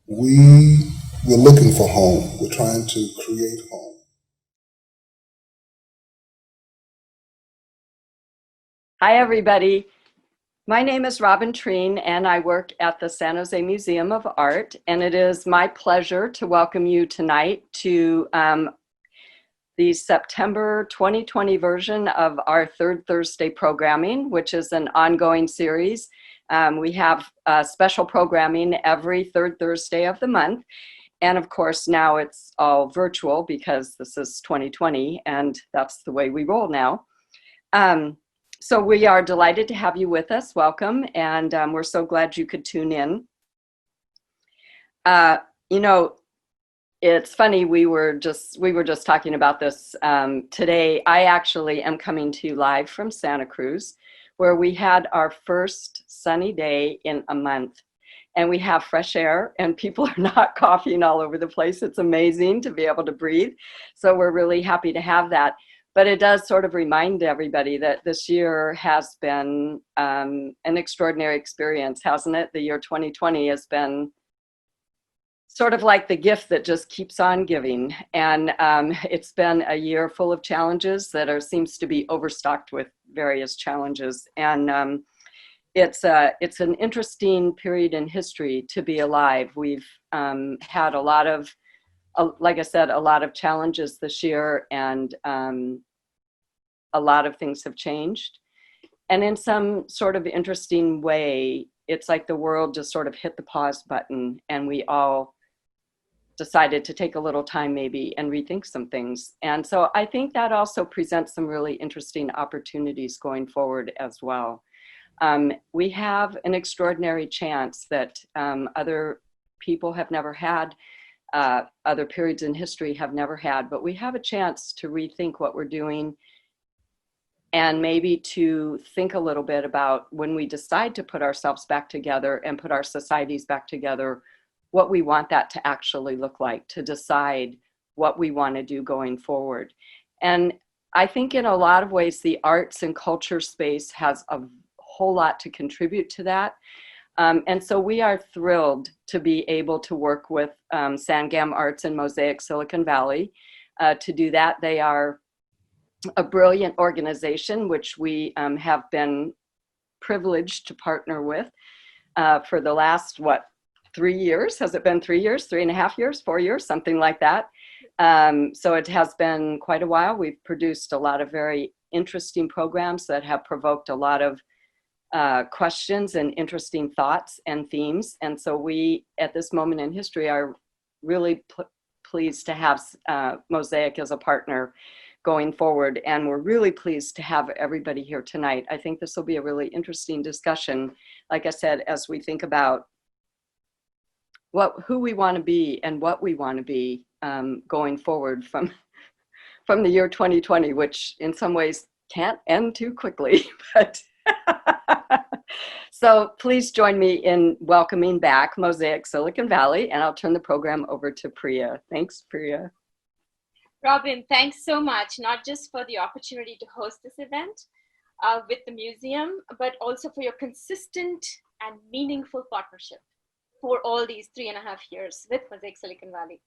we're looking for home. We're trying to create home. Hi, everybody. My name is Robin Treen, and I work at the San Jose Museum of Art. And it is my pleasure to welcome you tonight to the September 2020 version of our Third Thursday programming, which is an ongoing series. We have special programming every third Thursday of the month. And of course, now it's all virtual because this is 2020, and that's the way we roll now. So we are delighted to have you with us. Welcome, and we're so glad you could tune in. You know, it's funny, we were just talking about this today. I actually am coming to you live from Santa Cruz, where we had our first sunny day in a month. And we have fresh air and people are not coughing all over the place. It's amazing to be able to breathe. So we're really happy to have that. But it does sort of remind everybody that this year has been an extraordinary experience, hasn't it? The year 2020 has been sort of like the gift that just keeps on giving. And it's been a year full of challenges that seems to be overstocked with various challenges. And it's an interesting period in history to be alive. We've had a lot of, like I said, a lot of challenges this year, and a lot of things have changed. And in some sort of interesting way, it's like the world just sort of hit the pause button, and we all decided to take a little time maybe and rethink some things. And so I think that also presents some really interesting opportunities going forward as well. We have an extraordinary chance that other people have never had, other periods in history have never had, but we have a chance to rethink what we're doing and maybe to think a little bit about, when we decide to put ourselves back together and put our societies back together, what we want that to actually look like, to decide what we want to do going forward. And I think in a lot of ways, the arts and culture space has a whole lot to contribute to that. And so we are thrilled to be able to work with Sangam Arts and Mosaic Silicon Valley to do that. They are a brilliant organization, which we have been privileged to partner with for the last, 3 years? Has it been 3 years, 3.5 years, 4 years, something like that? So it has been quite a while. We've produced a lot of very interesting programs that have provoked a lot of questions and interesting thoughts and themes. And so we, at this moment in history, are really pleased to have Mosaic as a partner going forward. And we're really pleased to have everybody here tonight. I think this will be a really interesting discussion, like I said, as we think about who we want to be and what we want to be going forward from the year 2020, which in some ways can't end too quickly. But so please join me in welcoming back Mosaic Silicon Valley, and I'll turn the program over to Priya. Thanks, Priya. Robin, thanks so much, not just for the opportunity to host this event with the museum, but also for your consistent and meaningful partnership for all these 3.5 years with Mosaic Silicon Valley.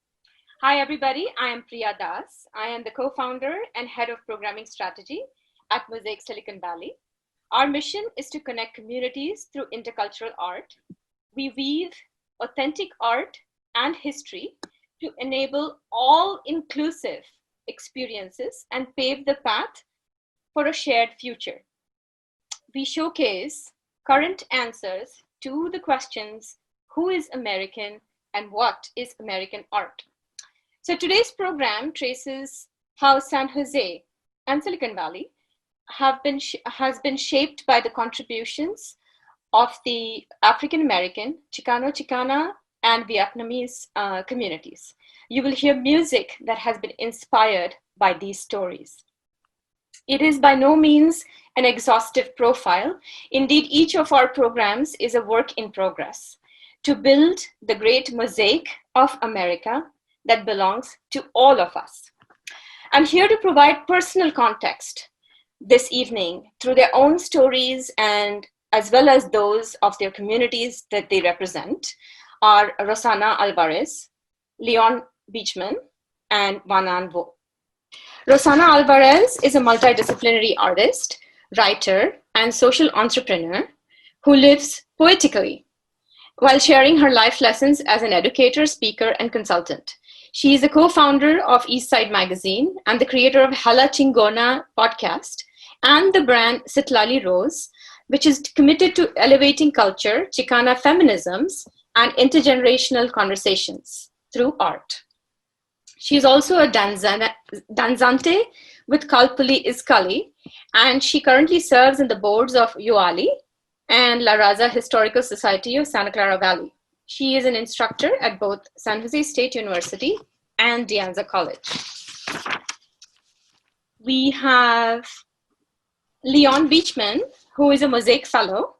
Hi, everybody. I am Priya Das. I am the co-founder and head of programming strategy at Mosaic Silicon Valley. Our mission is to connect communities through intercultural art. We weave authentic art and history to enable all-inclusive experiences and pave the path for a shared future. We showcase current answers to the questions: who is American and what is American art? So today's program traces how San Jose and Silicon Valley has been shaped by the contributions of the African American, Chicano, Chicana, and Vietnamese communities. You will hear music that has been inspired by these stories. It is by no means an exhaustive profile. Indeed, each of our programs is a work in progress to build the great mosaic of America that belongs to all of us. I'm here to provide personal context this evening through their own stories and as well as those of their communities that they represent. are Rosana Alvarez, Leon Beachman, and Vanan Vo. Rosana Alvarez is a multidisciplinary artist, writer, and social entrepreneur who lives poetically while sharing her life lessons as an educator, speaker, and consultant. She is the co-founder of Eastside Magazine and the creator of Hala Chingona podcast and the brand Sitlali Rose, which is committed to elevating culture, Chicana feminisms, and intergenerational conversations through art. She is also a danzante with Kalpuli Iskali, and she currently serves in the boards of UALI and La Raza Historical Society of Santa Clara Valley. She is an instructor at both San Jose State University and De Anza College. We have Leon Beachman, who is a Mosaic Fellow,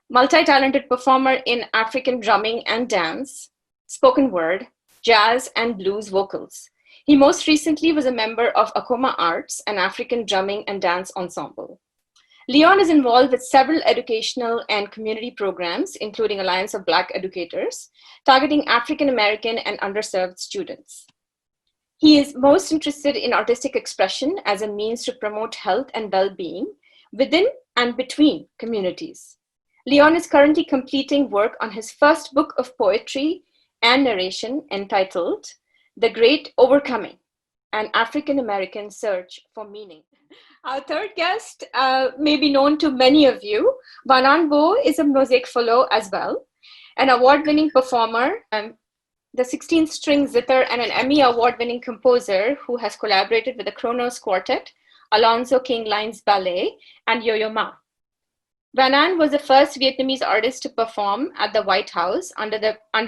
multi-talented performer in African drumming and dance, spoken word, jazz, and blues vocals. He most recently was a member of Akoma Arts, an African drumming and dance ensemble. Leon is involved with several educational and community programs, including Alliance of Black Educators, targeting African American and underserved students. He is most interested in artistic expression as a means to promote health and well-being within and between communities. Leon is currently completing work on his first book of poetry and narration entitled The Great Overcoming, an African American Search for Meaning. Our third guest may be known to many of you. Vanan Vo is a Mosaic Fellow as well, an award-winning performer, the 16th string zither, and an Emmy award-winning composer who has collaborated with the Kronos Quartet, Alonzo King Line's Ballet, and Yo-Yo Ma. Vanan was the first Vietnamese artist to perform at the White House under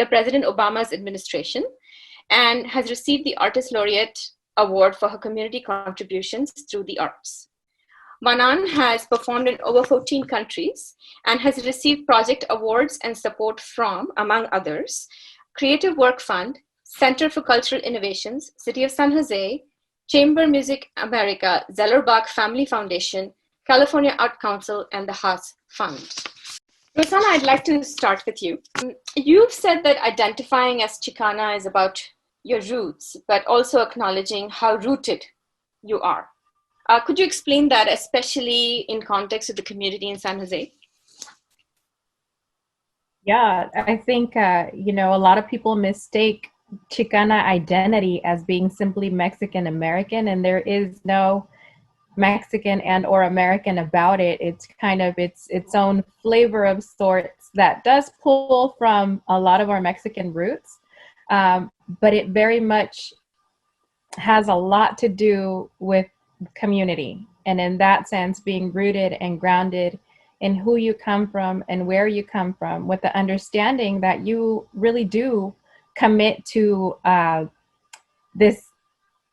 President Obama's administration and has received the Artist Laureate Award for her community contributions through the arts. Vanan has performed in over 14 countries and has received project awards and support from, among others, Creative Work Fund, Center for Cultural Innovations, City of San Jose, Chamber Music America, Zellerbach Family Foundation, California Art Council, and the Haas Fund. Rosanna, I'd like to start with you. You've said that identifying as Chicana is about your roots, but also acknowledging how rooted you are. Could you explain that, especially in context of the community in San Jose? Yeah, I think, a lot of people mistake Chicana identity as being simply Mexican American, and there is no Mexican and or American about it. It's kind of its own flavor of sorts that does pull from a lot of our Mexican roots, but it very much has a lot to do with community, and in that sense being rooted and grounded in who you come from and where you come from, with the understanding that you really do commit to this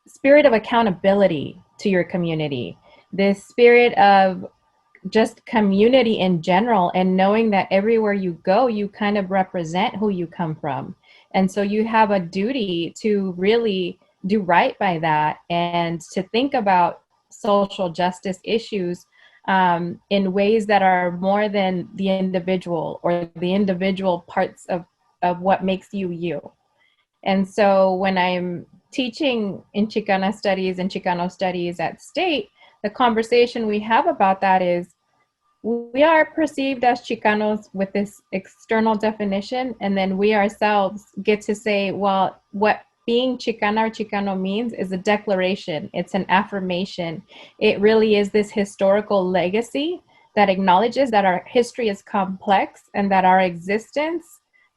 spirit of accountability to your community, this spirit of just community in general, and knowing that everywhere you go, you kind of represent who you come from. And so you have a duty to really do right by that and to think about social justice issues in ways that are more than the individual or the individual parts of what makes you you. And so when I'm teaching in Chicana studies and Chicano studies at State, the conversation we have about that is we are perceived as Chicanos with this external definition, and then we ourselves get to say, well, what being Chicana or Chicano means is a declaration. It's an affirmation. It really is this historical legacy that acknowledges that our history is complex and that our existence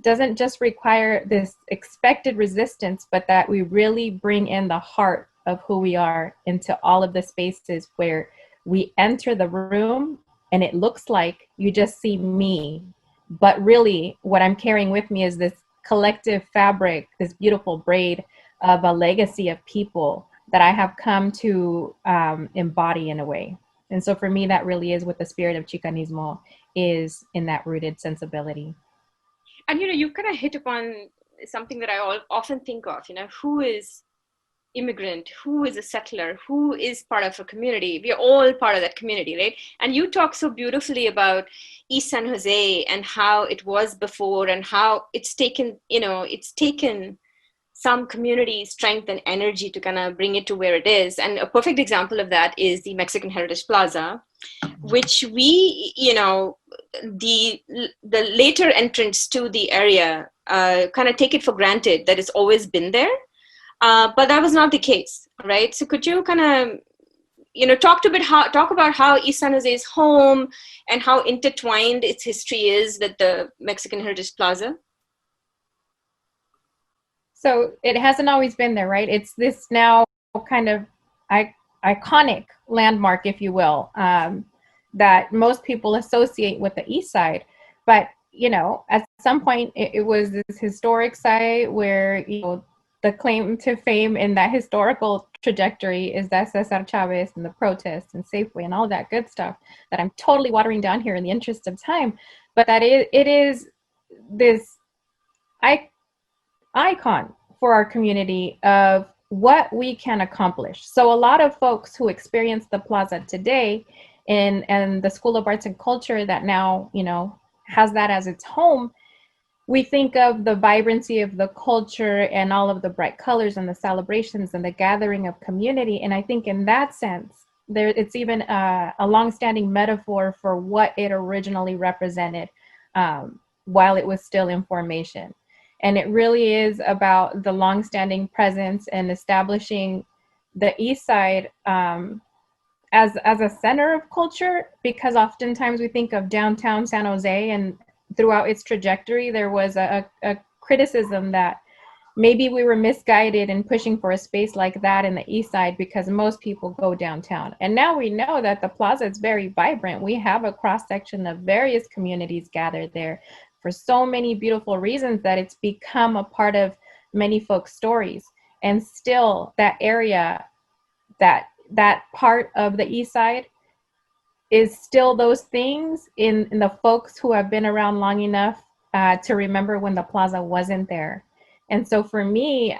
doesn't just require this expected resistance, but that we really bring in the heart of who we are into all of the spaces where we enter the room and it looks like you just see me. But really what I'm carrying with me is this collective fabric, this beautiful braid of a legacy of people that I have come to embody in a way. And so for me, that really is what the spirit of Chicanismo is, in that rooted sensibility. And, you kind of hit upon something that I often think of, who is immigrant, who is a settler, who is part of a community. We are all part of that community, right? And you talk so beautifully about East San Jose and how it was before and how it's taken, it's taken some community strength and energy to kind of bring it to where it is. And a perfect example of that is the Mexican Heritage Plaza, which we, the later entrants to the area kind of take it for granted that it's always been there. But that was not the case, right? So could you kind of talk about how East San Jose is home and how intertwined its history is with the Mexican Heritage Plaza? So it hasn't always been there, right? It's this now kind of iconic landmark, if you will, that most people associate with the East Side. But, at some point it was this historic site where, the claim to fame in that historical trajectory is that Cesar Chavez and the protests and Safeway and all that good stuff that I'm totally watering down here in the interest of time. But that it is this icon for our community of what we can accomplish. So a lot of folks who experience the plaza today and the School of Arts and Culture that now, has that as its home, we think of the vibrancy of the culture and all of the bright colors and the celebrations and the gathering of community. And I think in that sense, it's even a longstanding metaphor for what it originally represented while it was still in formation. And it really is about the longstanding presence and establishing the East Side as a center of culture, because oftentimes we think of downtown San Jose, and throughout its trajectory, there was a criticism that maybe we were misguided in pushing for a space like that in the East Side because most people go downtown. And now we know that the plaza is very vibrant. We have a cross section of various communities gathered there for so many beautiful reasons that it's become a part of many folks' stories. And still that area, that part of the East Side is still those things in the folks who have been around long enough to remember when the plaza wasn't there. And so for me,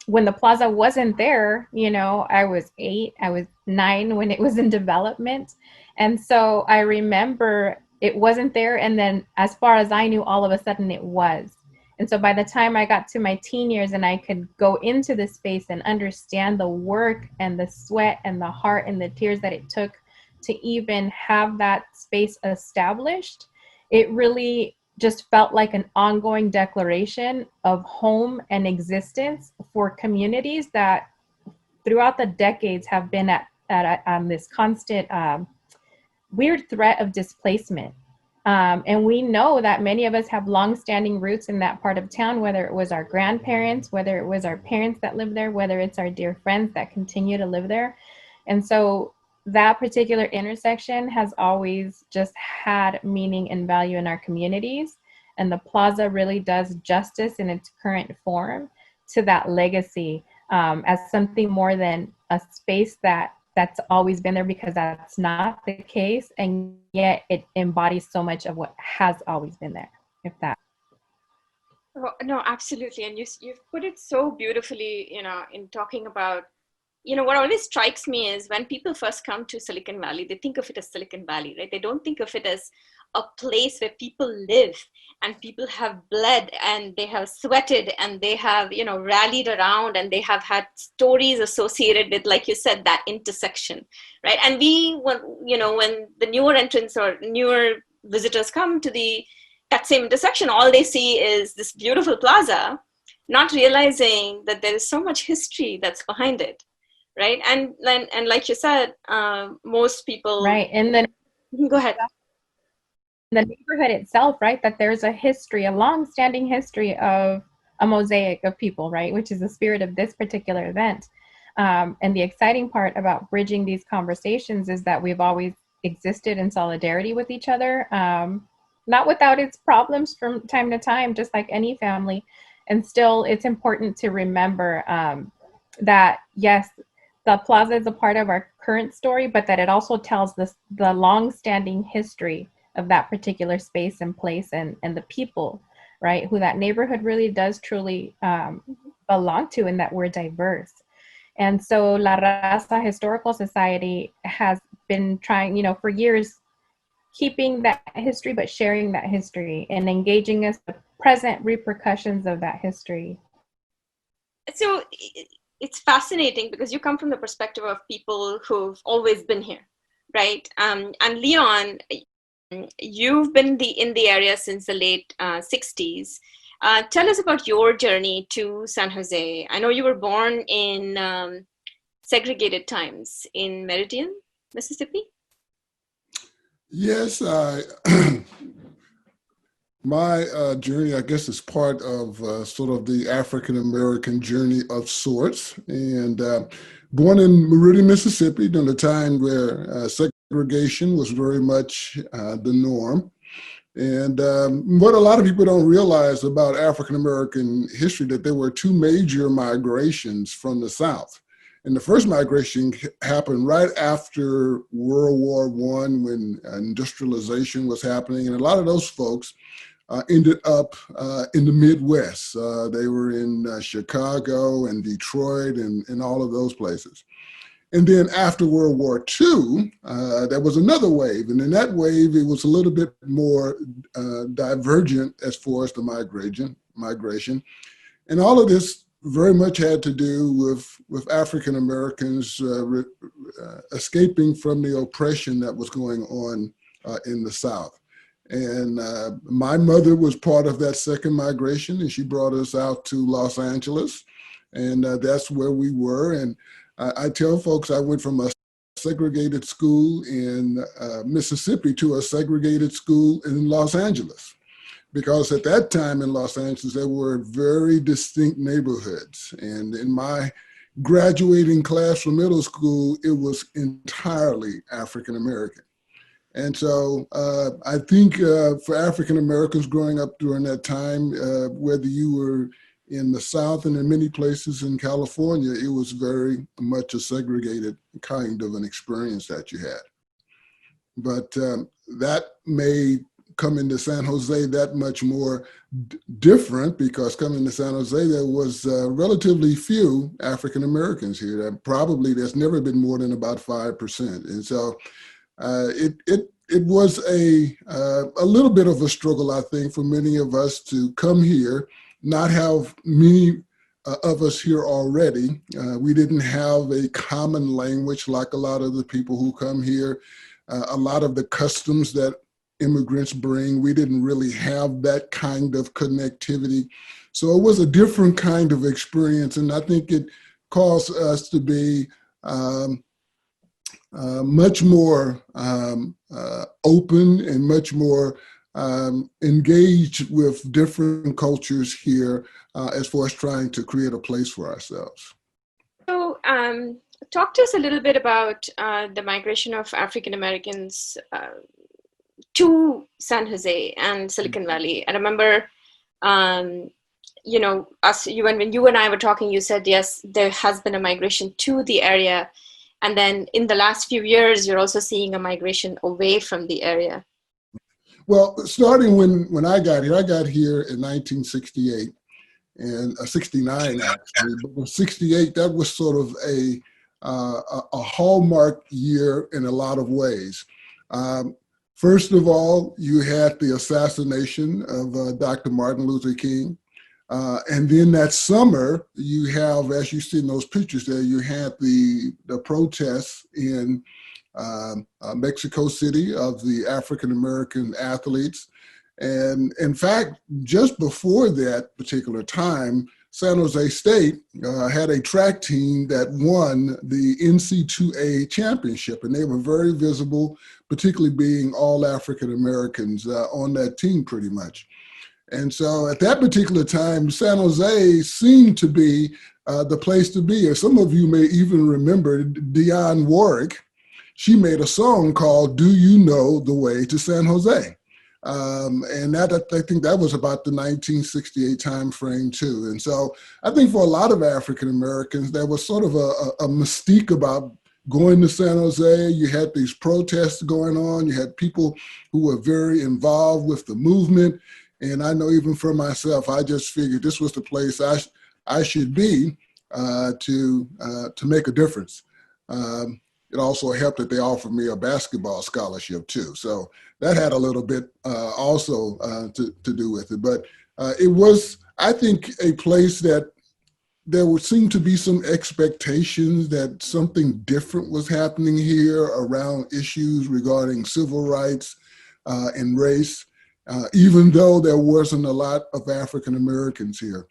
when the plaza wasn't there, I was 8, I was 9 when it was in development. And so I remember it wasn't there. And then as far as I knew, all of a sudden it was. And so by the time I got to my teen years and I could go into the space and understand the work and the sweat and the heart and the tears that it took to even have that space established, it really just felt like an ongoing declaration of home and existence for communities that throughout the decades have been on this constant weird threat of displacement. And we know that many of us have longstanding roots in that part of town, whether it was our grandparents, whether it was our parents that lived there, whether it's our dear friends that continue to live there. And so that particular intersection has always just had meaning and value in our communities. And the plaza really does justice in its current form to that legacy as something more than a space that's always been there, because that's not the case. And yet it embodies so much of what has always been there, if that. Oh, no, absolutely. And you've put it so beautifully, in talking about, what always strikes me is when people first come to Silicon Valley, they think of it as Silicon Valley, right? They don't think of it as a place where people live and people have bled and they have sweated and they have, rallied around and they have had stories associated with, like you said, that intersection, right? And when the newer entrants or newer visitors come to that same intersection, all they see is this beautiful plaza, not realizing that there is so much history that's behind it. Right. And like you said, most people. Right. And then go ahead. The neighborhood itself, right, that there's a long-standing history of a mosaic of people, right, which is the spirit of this particular event. And the exciting part about bridging these conversations is that we've always existed in solidarity with each other, not without its problems from time to time, just like any family. And still, it's important to remember that, yes, the plaza is a part of our current story, but that it also tells the long-standing history of that particular space and place and the people, right, who that neighborhood really does truly belong to, and that we're diverse. And so La Raza Historical Society has been trying, for years, keeping that history, but sharing that history and engaging us with present repercussions of that history. So it's fascinating because you come from the perspective of people who've always been here, right? And Leon, you've been in the area since the late 60s. Tell us about your journey to San Jose. I know you were born in segregated times in Meridian, Mississippi. Yes, my journey, I guess, is part of sort of the African American journey of sorts. And born in Meridian, Mississippi, during a time where segregation was very much the norm. And what a lot of people don't realize about African American history, that there were two major migrations from the South. And the first migration happened right after World War I, when industrialization was happening. And a lot of those folks ended up in the Midwest. They were in Chicago and Detroit and all of those places. And then after World War II, there was another wave. And in that wave, it was a little bit more divergent as far as the migration. And all of this very much had to do with African Americans escaping from the oppression that was going on in the South. And my mother was part of that second migration, and she brought us out to Los Angeles. And that's where we were. And I tell folks I went from a segregated school in Mississippi to a segregated school in Los Angeles, because at that time in Los Angeles, there were very distinct neighborhoods. And in my graduating class from middle school, it was entirely African American. And so I think for African Americans growing up during that time, whether you were in the South and in many places in California, it was very much a segregated kind of an experience that you had. But that made coming to San Jose that much more different, because coming to San Jose, there was relatively few African Americans here. There's never been more than about 5%. And so it was a little bit of a struggle, I think, for many of us to come here, not have many of us here already. We didn't have a common language like a lot of the people who come here. A lot of the customs that immigrants bring, we didn't really have that kind of connectivity. So it was a different kind of experience. And I think it caused us to be much more open and much more engaged with different cultures here as far as trying to create a place for ourselves. So talk to us a little bit about the migration of African Americans to San Jose and Silicon Valley. I remember, when you and I were talking, you said, yes, there has been a migration to the area. And then in the last few years, you're also seeing a migration away from the area. Well, starting when I got here in 1968 and 69 actually, but in 68, that was sort of a hallmark year in a lot of ways. First of all, you had the assassination of Dr. Martin Luther King. And then that summer, you have, as you see in those pictures there, you had the protests in Mexico City of the African-American athletes. And in fact, just before that particular time, San Jose State had a track team that won the NC2A championship, and they were very visible, particularly being all African-Americans on that team pretty much. And so at that particular time, San Jose seemed to be the place to be. And some of you may even remember Dionne Warwick. She made a song called "Do You Know the Way to San Jose?" And that, I think that was about the 1968 time frame too. And so I think for a lot of African Americans, there was sort of a mystique about going to San Jose. You had these protests going on. You had people who were very involved with the movement. And I know even for myself, I just figured this was the place I should be. to make a difference. It also helped that they offered me a basketball scholarship too. So that had a little bit also to do with it. But it was, I think, a place that there would seem to be some expectations that something different was happening here around issues regarding civil rights and race, even though there wasn't a lot of African Americans here.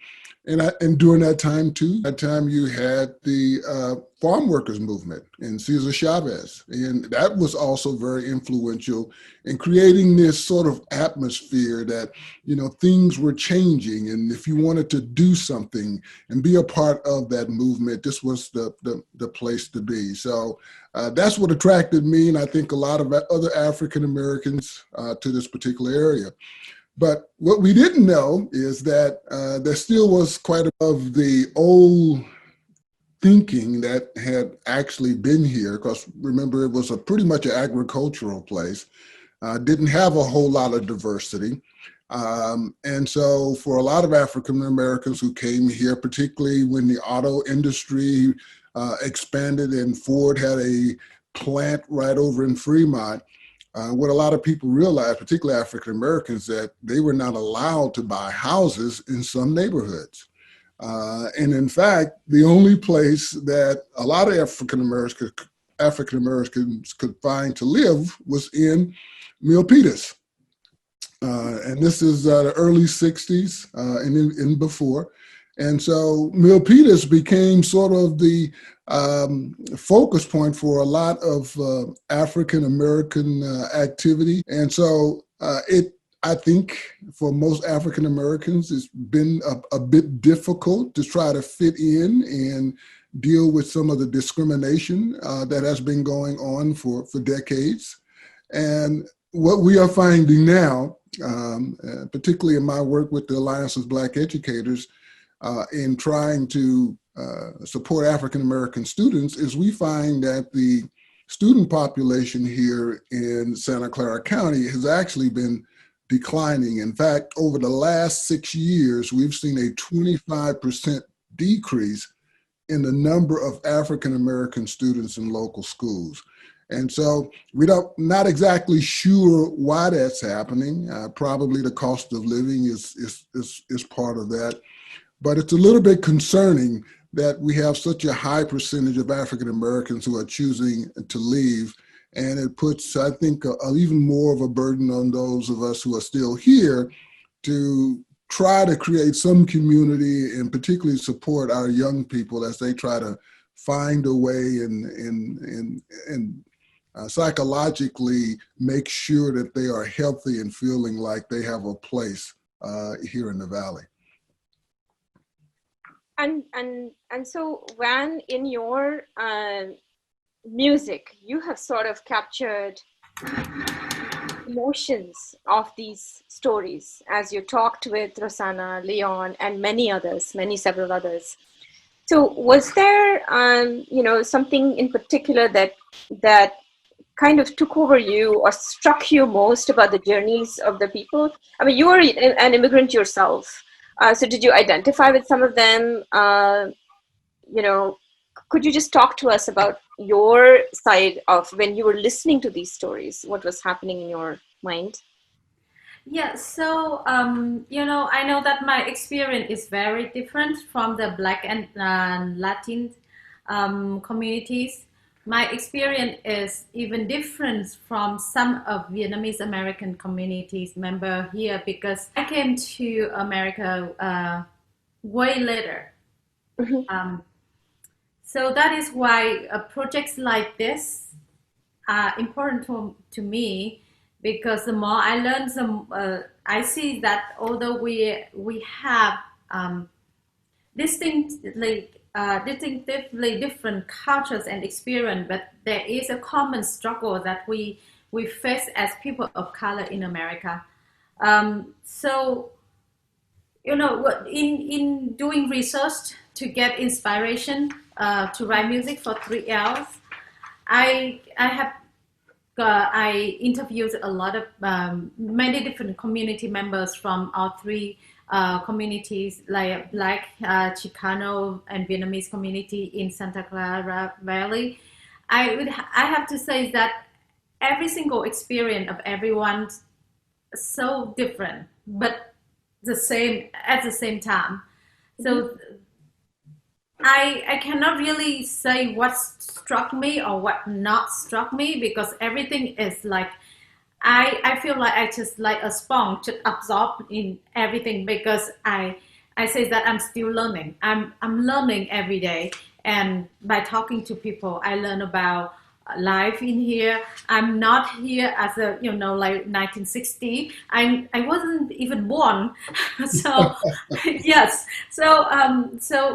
And during that time too, that time you had the farm workers movement and Cesar Chavez. And that was also very influential in creating this sort of atmosphere that, you know, things were changing. And if you wanted to do something and be a part of that movement, this was the place to be. So that's what attracted me, and I think a lot of other African Americans to this particular area. But what we didn't know is that there still was quite a bit of the old thinking that had actually been here, because remember, it was a pretty much an agricultural place, didn't have a whole lot of diversity. And so for a lot of African Americans who came here, particularly when the auto industry expanded and Ford had a plant right over in Fremont, what a lot of people realized, particularly African Americans, that they were not allowed to buy houses in some neighborhoods. And in fact, the only place that a lot of African Americans could find to live was in Milpitas. And this is the early 60s and before. And so Milpitas became sort of the focus point for a lot of African American activity. And so I think for most African Americans, it's been a bit difficult to try to fit in and deal with some of the discrimination that has been going on for decades. And what we are finding now, particularly in my work with the Alliance of Black Educators, in trying to support African American students, is we find that the student population here in Santa Clara County has actually been declining. In fact, over the last 6 years, we've seen a 25% decrease in the number of African American students in local schools. And so not exactly sure why that's happening. Probably the cost of living is part of that. But it's a little bit concerning that we have such a high percentage of African Americans who are choosing to leave. And it puts, I think, even more of a burden on those of us who are still here to try to create some community and particularly support our young people as they try to find a way and psychologically make sure that they are healthy and feeling like they have a place here in the Valley. And so, Van, in your music, you have sort of captured emotions of these stories as you talked with Rosanna, Leon, and several others. So, was there, something in particular that kind of took over you or struck you most about the journeys of the people? I mean, you are an immigrant yourself. So did you identify with some of them? Could you just talk to us about your side of when you were listening to these stories, what was happening in your mind? Yeah, so, I know that my experience is very different from the Black and Latin communities. My experience is even different from some of Vietnamese American communities member here, because I came to America way later. Mm-hmm. So that is why projects like this are important to me, because the more I learn, I see that although we have distinctively different cultures and experience, but there is a common struggle that we face as people of color in America. So, in doing research to get inspiration to write music for 3 hours, I interviewed a lot of many different community members from all three communities like Black, Chicano, and Vietnamese community in Santa Clara Valley, I have to say that every single experience of everyone so different, but the same at the same time. So I cannot really say what struck me or what not struck me, because everything is like I feel like I just like a sponge, just absorb in everything, because I say that I'm still learning. I'm learning every day, and by talking to people, I learn about life in here. I'm not here as a like 1960. I wasn't even born, so yes. So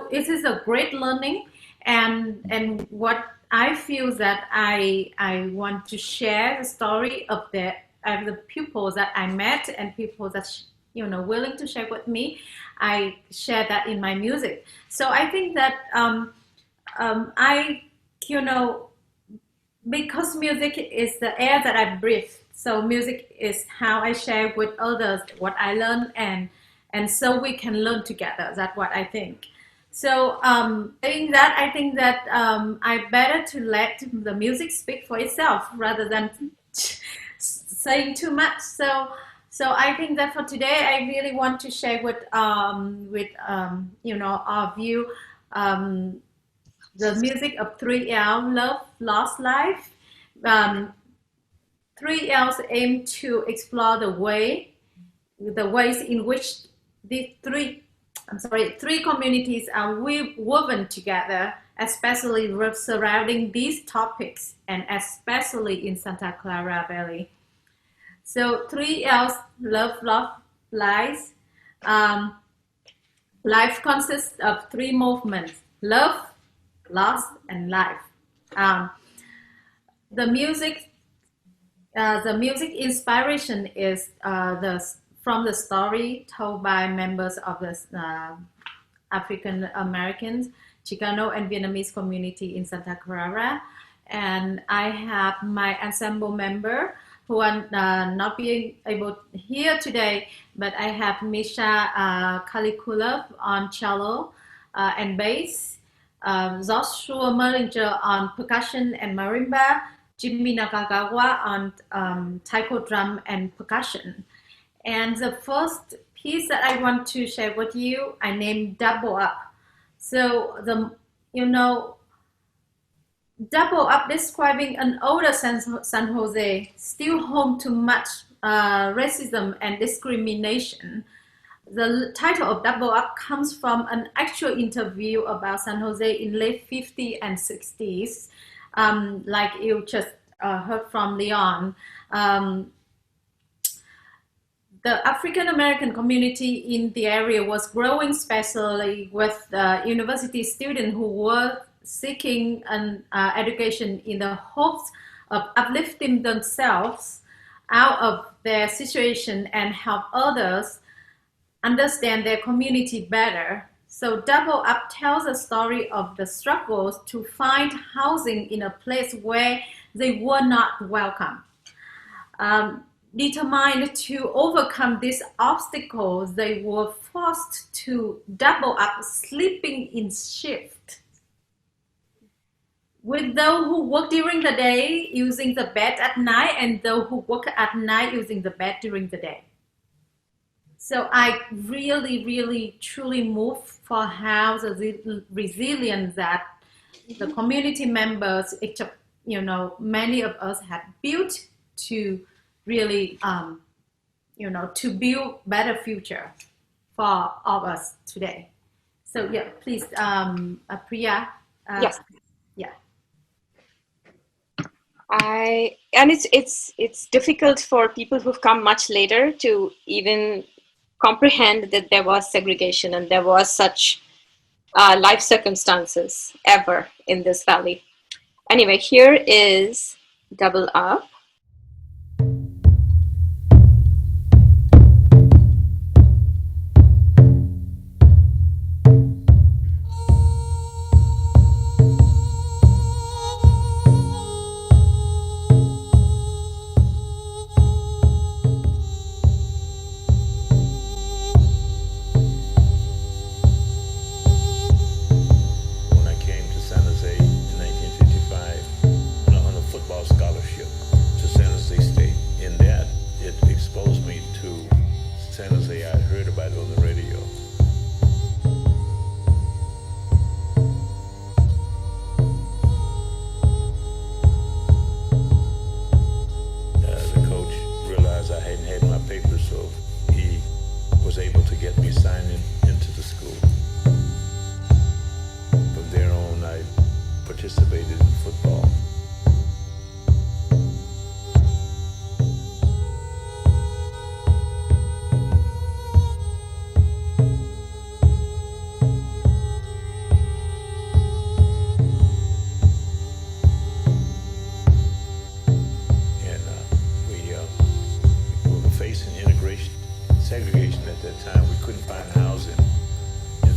it is a great learning, and what I feel that I want to share the story of the pupils that I met and people that willing to share with me. I share that in my music. So I think that I you know because music is the air that I breathe. So music is how I share with others what I learn, and so we can learn together. That's what I think. So saying that, I think that I better to let the music speak for itself rather than saying too much. So I think that for today, I really want to share with our view. The music of 3L, Love, Lost Life. Um, 3Ls aim to explore the ways in which these three communities are woven together, especially surrounding these topics, and especially in Santa Clara Valley. So 3Ls, Love, Lies. Life consists of three movements: love, loss, and life. Um, the music inspiration is from the story told by members of the African Americans, Chicano, and Vietnamese community in Santa Clara. And I have my ensemble member who are not being able here today, but I have Misha Kalikulov on cello and bass, Joshua Merlinger on percussion and marimba, Jimmy Nakagawa on taiko drum and percussion. And the first piece that I want to share with you, I named Double Up. So Double Up describing an older San Jose, still home to much racism and discrimination. The title of Double Up comes from an actual interview about San Jose in late 50s and 60s, like you just heard from Leon. The African American community in the area was growing, especially with university students who were seeking an education in the hopes of uplifting themselves out of their situation and help others understand their community better. So Double Up tells a story of the struggles to find housing in a place where they were not welcome. Determined to overcome these obstacles, they were forced to double up, sleeping in shift. With those who work during the day using the bed at night, and those who work at night using the bed during the day. So I really, really, truly moved for how the resilience that the community members, many of us had built to really, to build better future for all of us today. So yeah, please, Priya. Yes. Yeah. And it's difficult for people who've come much later to even comprehend that there was segregation and there was such life circumstances ever in this valley. Anyway, here is Double Up.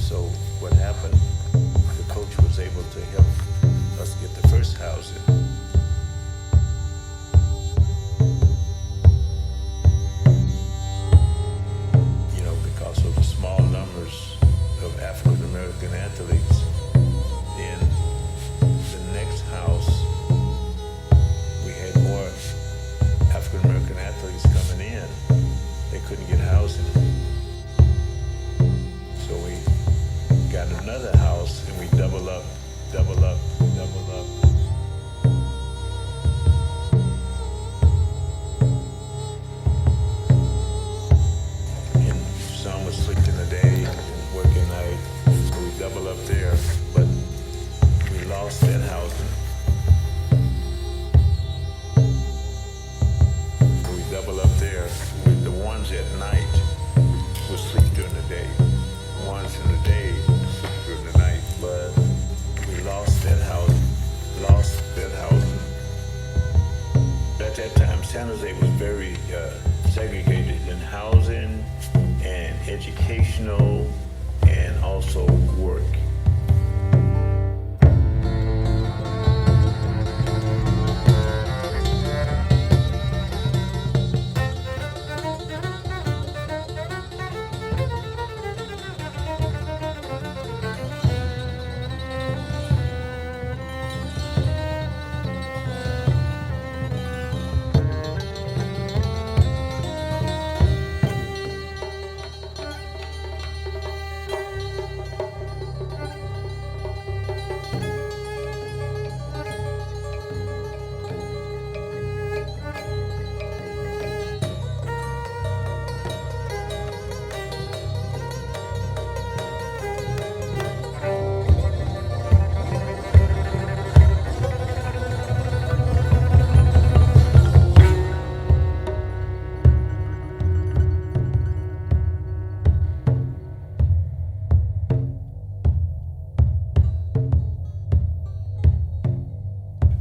So what happened, the coach was able to help us get the first housing. You know, because of the small numbers of African American athletes, in the next house, we had more African American athletes coming in. They couldn't get housing. So we got another house and we double up, double up, double up. And some was sleeping the day and working night, so we double up there, but we lost that housing. We double up there with the ones at night will sleep during the day. Ones in the day sleep during the night, but we lost that housing. At that time, San Jose was very segregated in housing and educational and also work.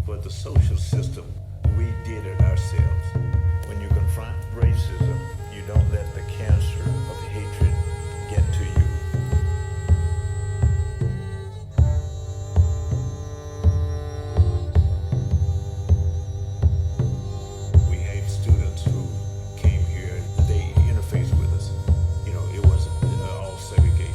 But the social system, we did it ourselves. When you confront racism, you don't let the cancer of hatred get to you. We had students who came here, they interfaced with us. You know, it wasn't all segregation.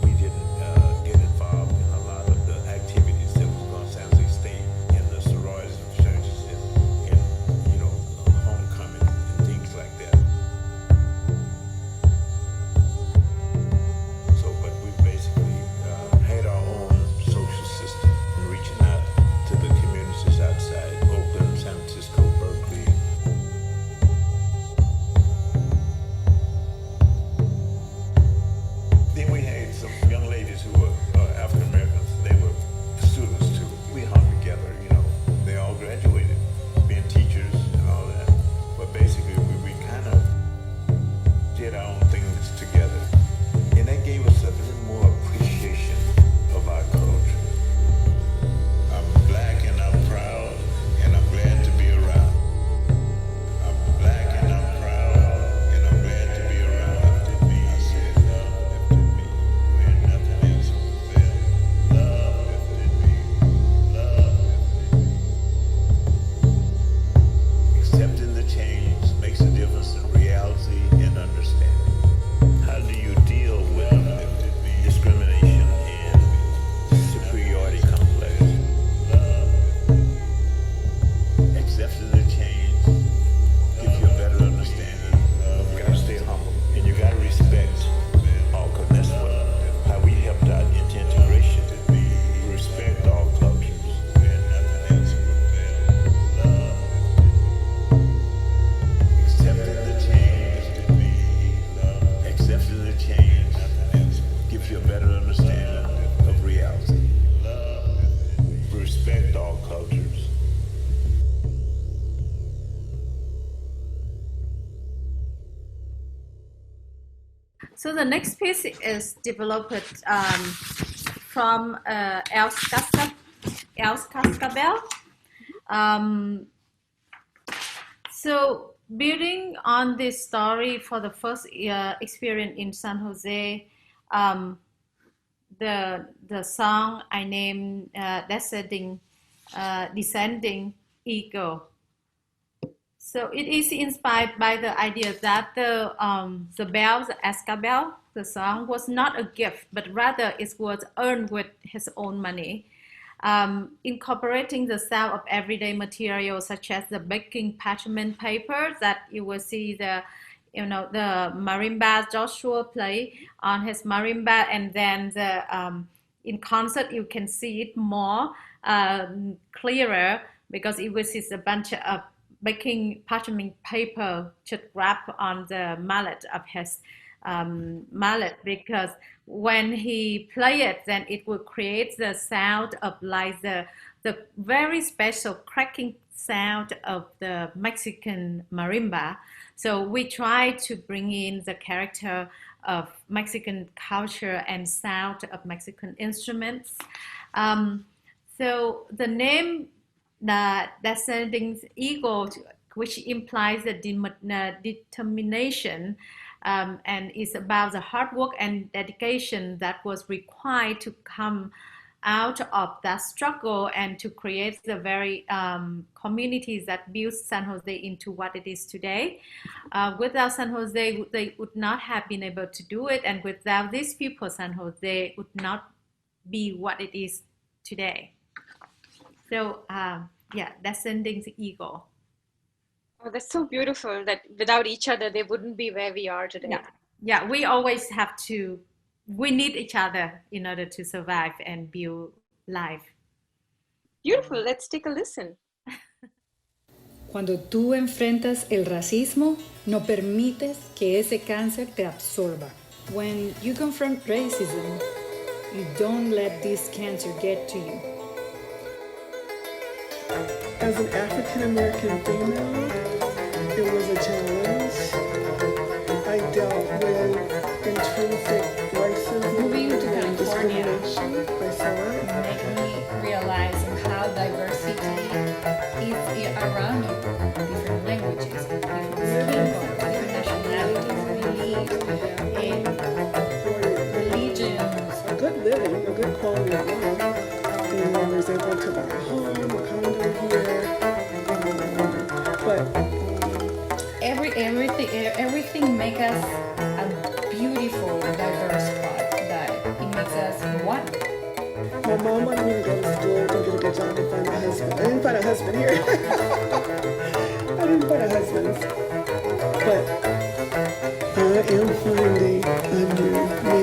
We didn't get involved in a lot of the activities that was going on San Jose State in the sororities and churches and you know, homecoming and things like that. So, but we basically had our own social system, reaching out to the communities outside Oakland, San Francisco, Berkeley. Then we had some young ladies who were African Americans. They were students too. We hung together, you know. They all graduated, being teachers and all that. But basically, we kind of did our own things together. And that gave us a little more appreciation of our culture. I'm black and I'm proud, and I'm glad to be around. I'm black and I'm proud, and I'm glad to be around. I said, love lifted me where nothing else will fail. Love lifted me, love lifted me. Accepting the change makes a difference in reality and understanding. How do you deal with discrimination and superiority complex? Accepting the change gives you a better understanding. You gotta stay humble and you gotta respect all, because that's how we helped out into integration. We respect all cultures. Accepting the change, accepting the change gives you a better understanding of reality. We respect all cultures. So the next piece is developed from Els Cascabel. So building on this story for the first experience in San Jose, um, the song I named Descending Eagle. So it is inspired by the idea that the bell, the Aska bell, the song was not a gift, but rather it was earned with his own money. Incorporating the sound of everyday materials such as the baking parchment paper that you will see the marimba Joshua play on his marimba, and then in concert you can see it more clearer because it was a bunch of baking parchment paper to wrap on the mallet of his mallet, because when he play it, then it will create the sound of like the very special cracking sound of the Mexican marimba. So we try to bring in the character of Mexican culture and sound of Mexican instruments. So the name Descending Eagle, which implies the determination, and is about the hard work and dedication that was required to come out of that struggle and to create the very communities that built San Jose into what it is today. Without San Jose, they would not have been able to do it, and without these people, San Jose would not be what it is today. So Descending the Eagle. Oh, that's so beautiful that without each other, they wouldn't be where we are today. Yeah, we always have to, we need each other in order to survive and build life. Beautiful, let's take a listen. Cuando tú enfrentas el racismo, no permites que ese cáncer te absorba. When you confront racism, you don't let this cancer get to you. As an African-American female, it was a challenge. I dealt with intrinsic racism. Moving to and California discrimination. I saw it. made me realize how diversity is around you. Different languages, different skin color, different nationalities, beliefs, religions. A good living, a good quality of life. And I was able to buy a home, a condo here. But everything makes us a beautiful, diverse part that it makes us one. my mom wanted me to go to school to get a good job and find a husband. I didn't find a husband here. I didn't find a husband. But I am finding a new me.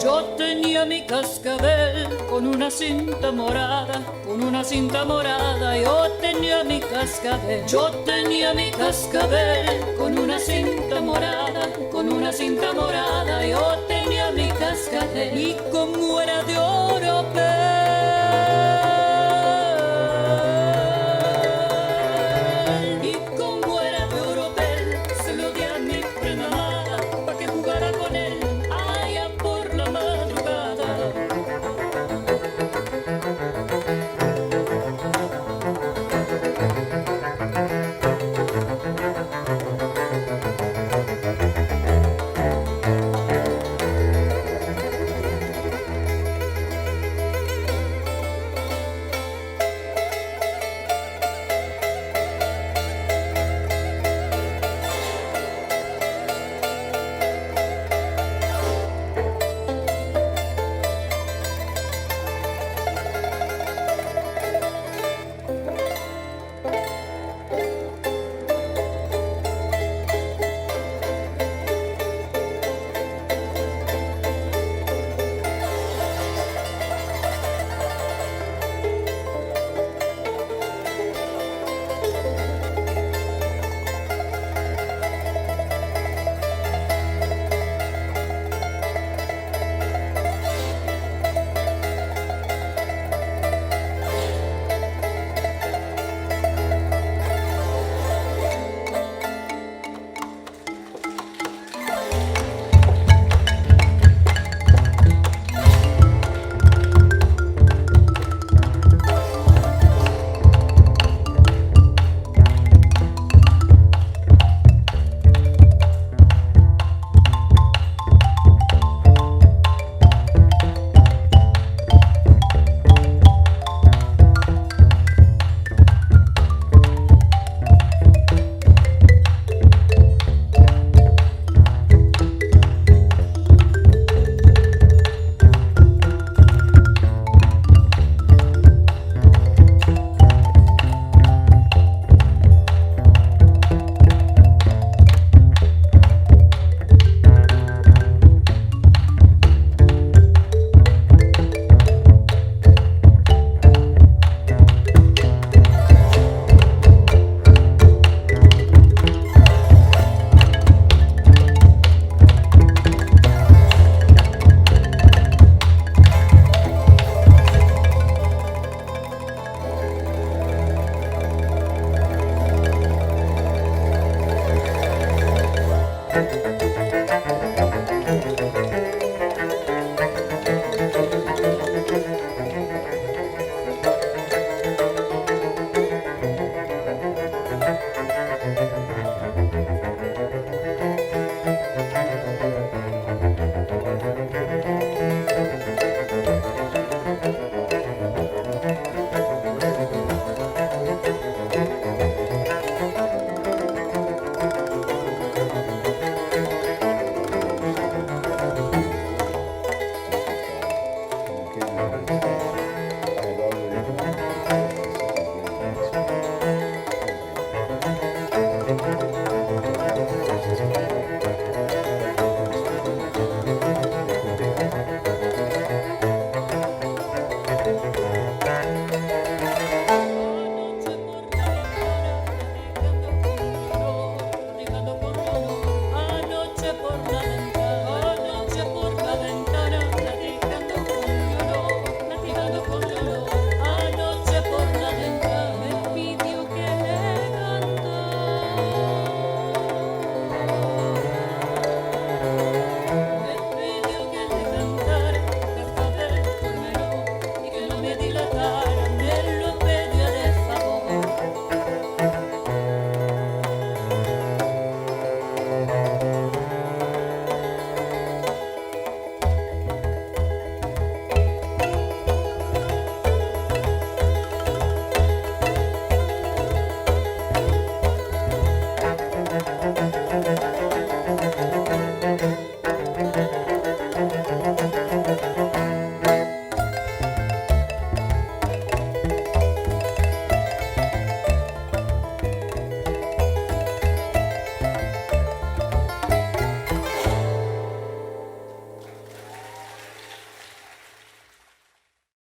Yo tenía mi cascabel con una cinta morada, con una cinta morada. Yo tenía mi cascabel, yo tenía mi cascabel con una cinta morada, con una cinta morada. Yo tenía mi cascabel y como era de oropel. Y como era de oropel, se lo di a mi prenda amada pa' que jugara con él.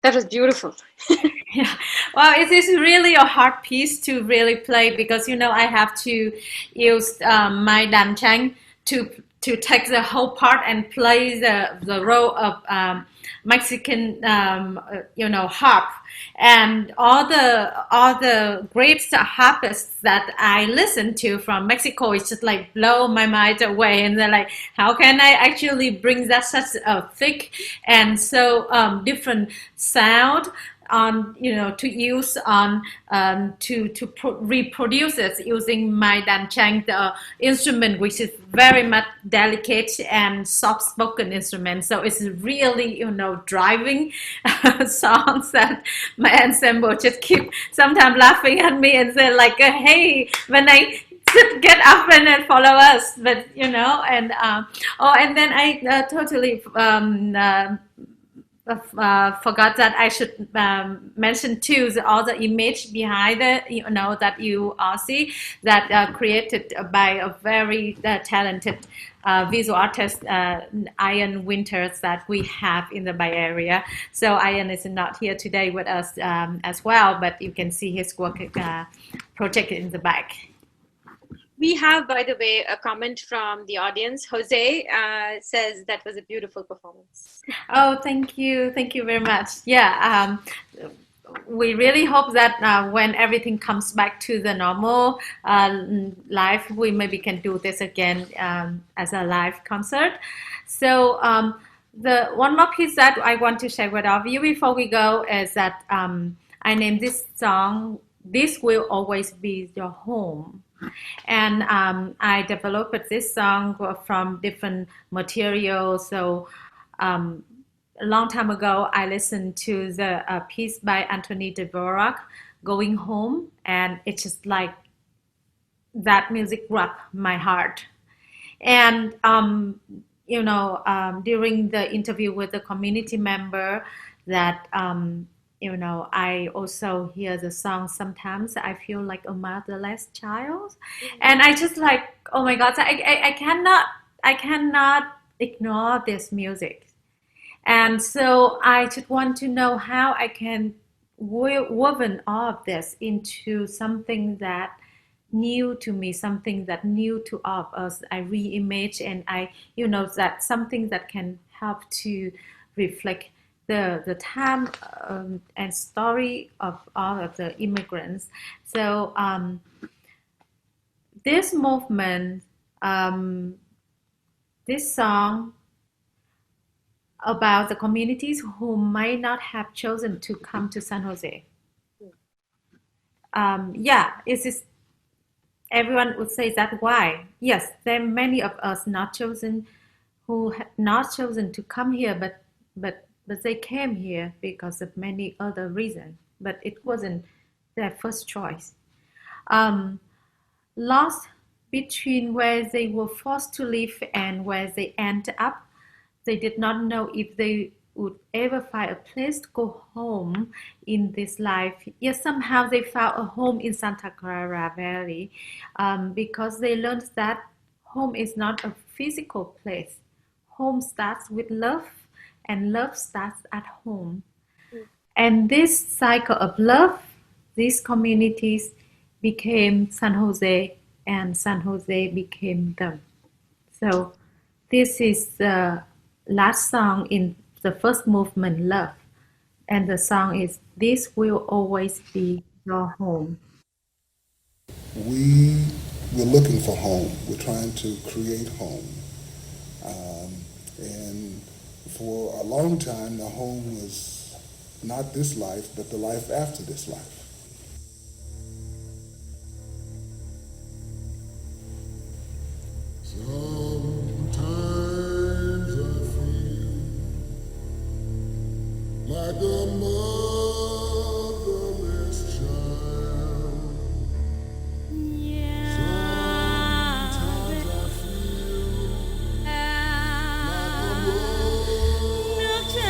That was beautiful. Yeah, well, it is really a hard piece to really play because I have to use my danchang to take the whole part and play the role of Mexican harp, and all the great harpists that I listen to from Mexico. It's just like blow my mind away, and they're like, how can I actually bring that such a thick and so different sound on to use on reproduce it using my danchang, the instrument, which is very much delicate and soft spoken instrument. So it's really driving songs that my ensemble just keep sometimes laughing at me and say like, hey, when I get up and then follow us, but and and then I totally forgot that I should mention too all the image behind it, that you all see, that created by a very talented visual artist, Ian Winters, that we have in the Bay Area. So Ian is not here today with us as well, but you can see his work projected in the back. We have, by the way, a comment from the audience. Jose says that was a beautiful performance. Oh, thank you. Thank you very much. Yeah, we really hope that when everything comes back to the normal life, we maybe can do this again as a live concert. So the one more piece that I want to share with all of you before we go is that I named this song, "This Will Always Be Your Home." And I developed this song from different materials. So a long time ago, I listened to the piece by Anthony Dvorak, "Going Home," and it's just like that music grabbed my heart. And during the interview with the community member, that I also hear the song. Sometimes I feel like a motherless child, and I just like, oh my God, I cannot ignore this music, and so I just want to know how I can woven all of this into something that new to me, something that new to all of us. I reimage, and I that something that can help to reflect the time and story of all of the immigrants. So this movement, this song about the communities who might not have chosen to come to San Jose. It is. Everyone would say that why? Yes, there are many of us who had not chosen to come here, but they came here because of many other reasons. But it wasn't their first choice. Lost between where they were forced to live and where they ended up, they did not know if they would ever find a place to go home in this life. Yes, somehow they found a home in Santa Clara Valley because they learned that home is not a physical place. Home starts with love, and love starts at home. And this cycle of love, these communities became San Jose, and San Jose became them. So this is the last song in the first movement, Love. And the song is "This Will Always Be Your Home." We're looking for home. We're trying to create home. And for a long time, the home was not this life, but the life after this life. Sometimes I feel like a motherless child. Sometimes I feel like a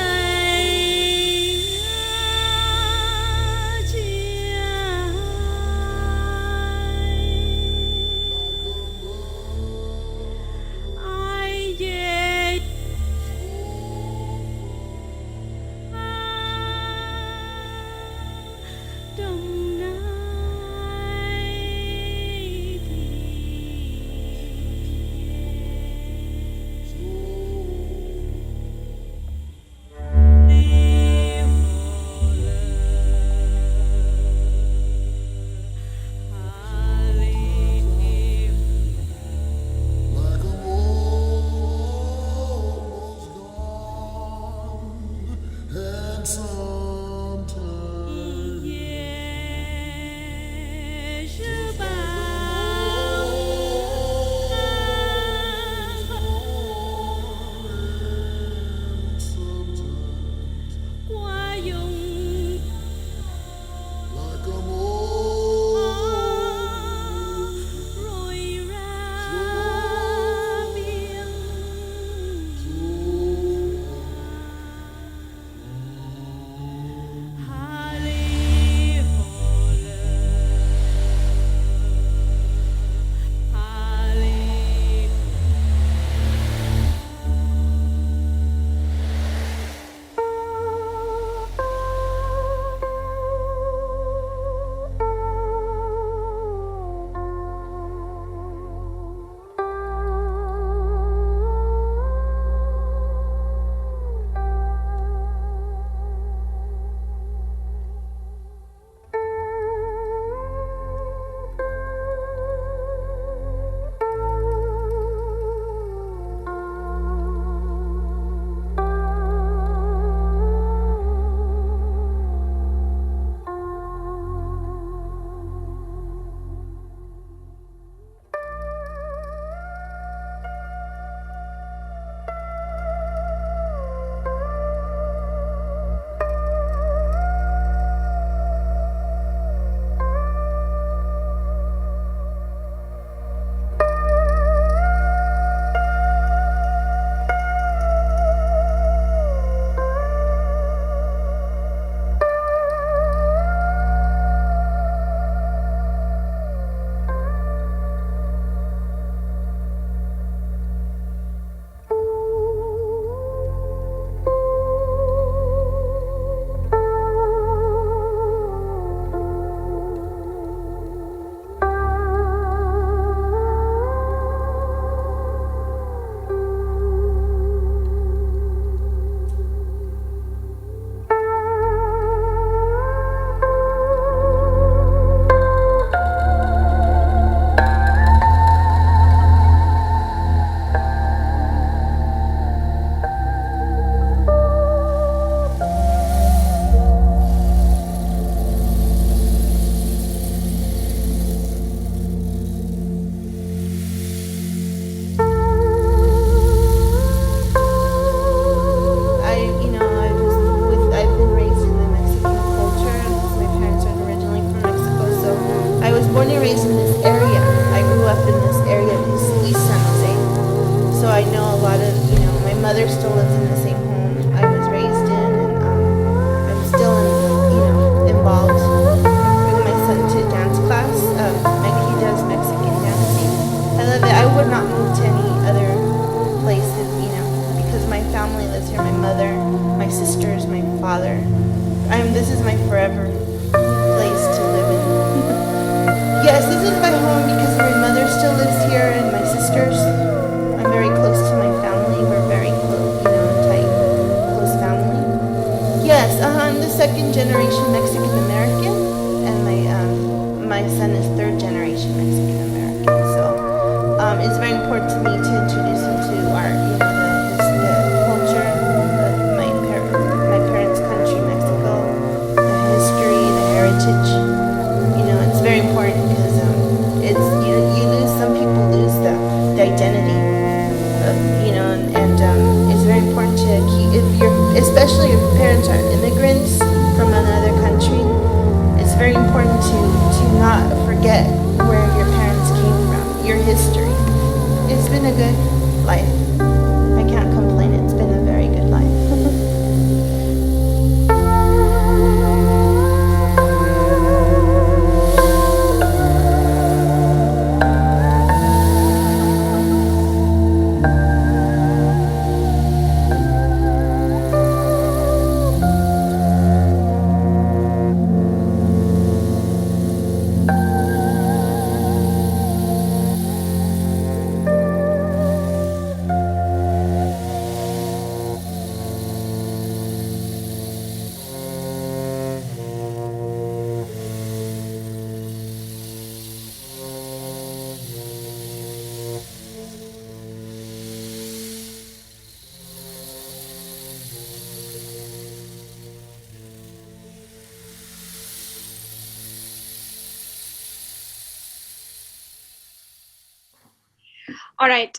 All right.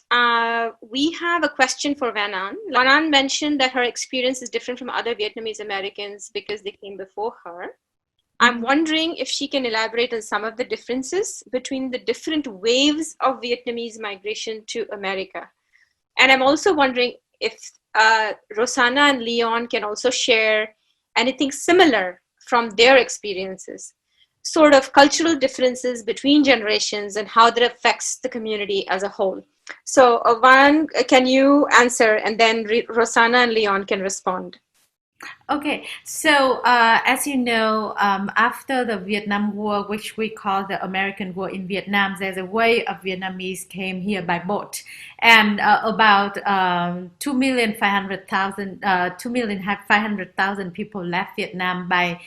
We have a question for Vanan. Vanan mentioned that her experience is different from other Vietnamese Americans because they came before her. I'm wondering if she can elaborate on some of the differences between the different waves of Vietnamese migration to America. And I'm also wondering if Rosanna and Leon can also share anything similar from their experiences, sort of cultural differences between generations and how that affects the community as a whole. So, Van, can you answer, and then Rosanna and Leon can respond. Okay, so as you know, after the Vietnam War, which we call the American War in Vietnam, there's a wave of Vietnamese came here by boat, and about 2,500,000 2,500,000 people left Vietnam by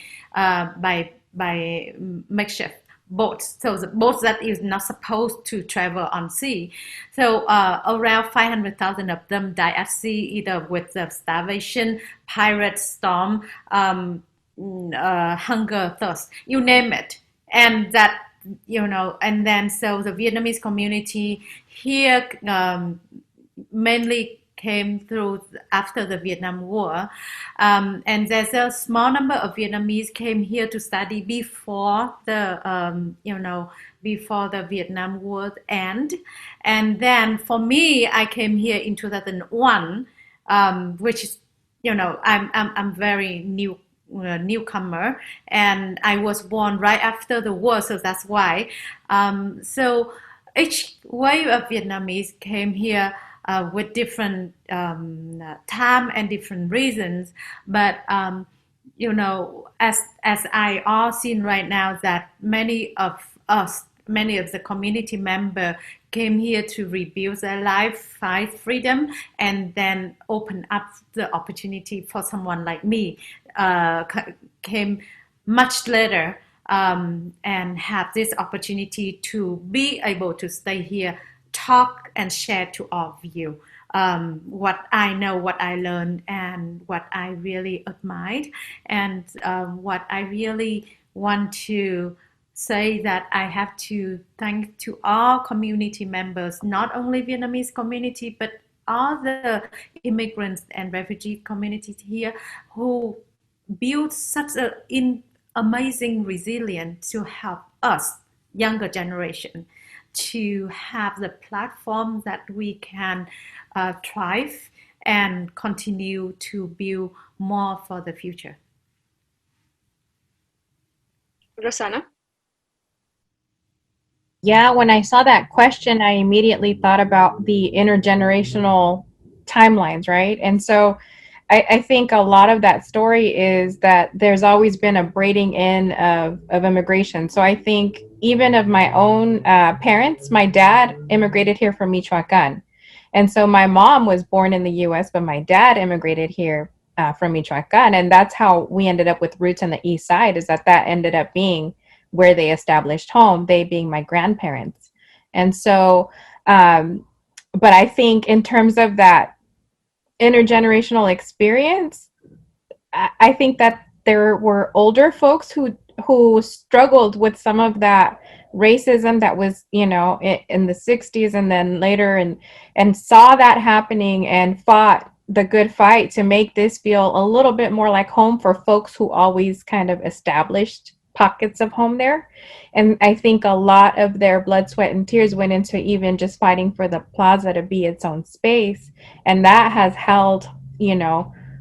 makeshift boats. So the boats that is not supposed to travel on sea. So around 500,000 of them died at sea, either with the starvation, pirate storm, hunger, thirst, you name it. And that, and then so the Vietnamese community here mainly came through after the Vietnam War. And there's a small number of Vietnamese came here to study before before the Vietnam War end. And then for me, I came here in 2001, which is, I'm very newcomer, and I was born right after the war, so that's why. So each wave of Vietnamese came here with different time and different reasons, but as I all seen right now, that many of the community member came here to rebuild their life, fight freedom, and then open up the opportunity for someone like me came much later and have this opportunity to be able to stay here, talk and share to all of you what I know, what I learned, and what I really admired, and what I really want to say that I have to thank to all community members, not only Vietnamese community, but all the immigrants and refugee communities here who build such an amazing resilience to help us, younger generation, to have the platform that we can thrive and continue to build more for the future. Rosanna? Yeah, when I saw that question, I immediately thought about the intergenerational timelines, right? And so I think a lot of that story is that there's always been a braiding in of immigration. So I think even of my own parents, my dad immigrated here from Michoacan. And so my mom was born in the US, but my dad immigrated here from Michoacan. And that's how we ended up with roots on the east side, is that ended up being where they established home, they being my grandparents. And so, but I think in terms of that intergenerational experience, I think that there were older folks who struggled with some of that racism that was, in the 60s and then later, and saw that happening and fought the good fight to make this feel a little bit more like home for folks who always kind of established pockets of home there. And I think a lot of their blood, sweat, and tears went into even just fighting for the plaza to be its own space. And that has held,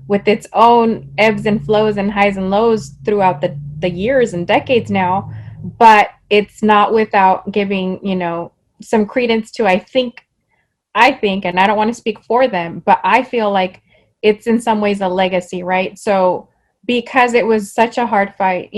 with its own ebbs and flows and highs and lows throughout the years and decades now. But it's not without giving, some credence to, I think, and I don't want to speak for them, but I feel like it's in some ways a legacy, right? So because it was such a hard fight,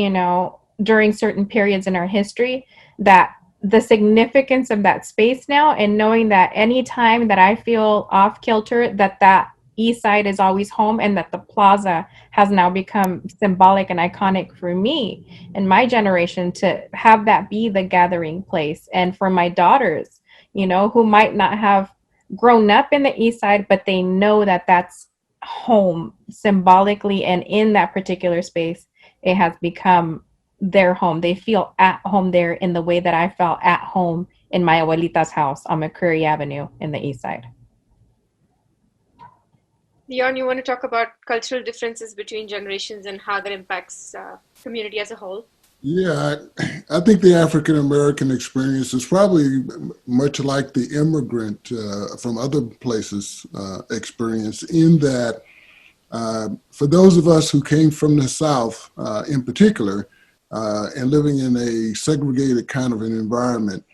during certain periods in our history, that the significance of that space now, and knowing that any time that I feel off kilter, that east side is always home, and that the plaza has now become symbolic and iconic for me and my generation to have that be the gathering place. And for my daughters, who might not have grown up in the east side, but they know that that's home symbolically, and in that particular space it has become their home. They feel at home there in the way that I felt at home in my abuelita's house on McCreary Avenue in the East Side. Leon, you want to talk about cultural differences between generations and how that impacts community as a whole? Yeah, I think the African American experience is probably much like the immigrant from other places experience, in that for those of us who came from the South in particular, and living in a segregated kind of an environment,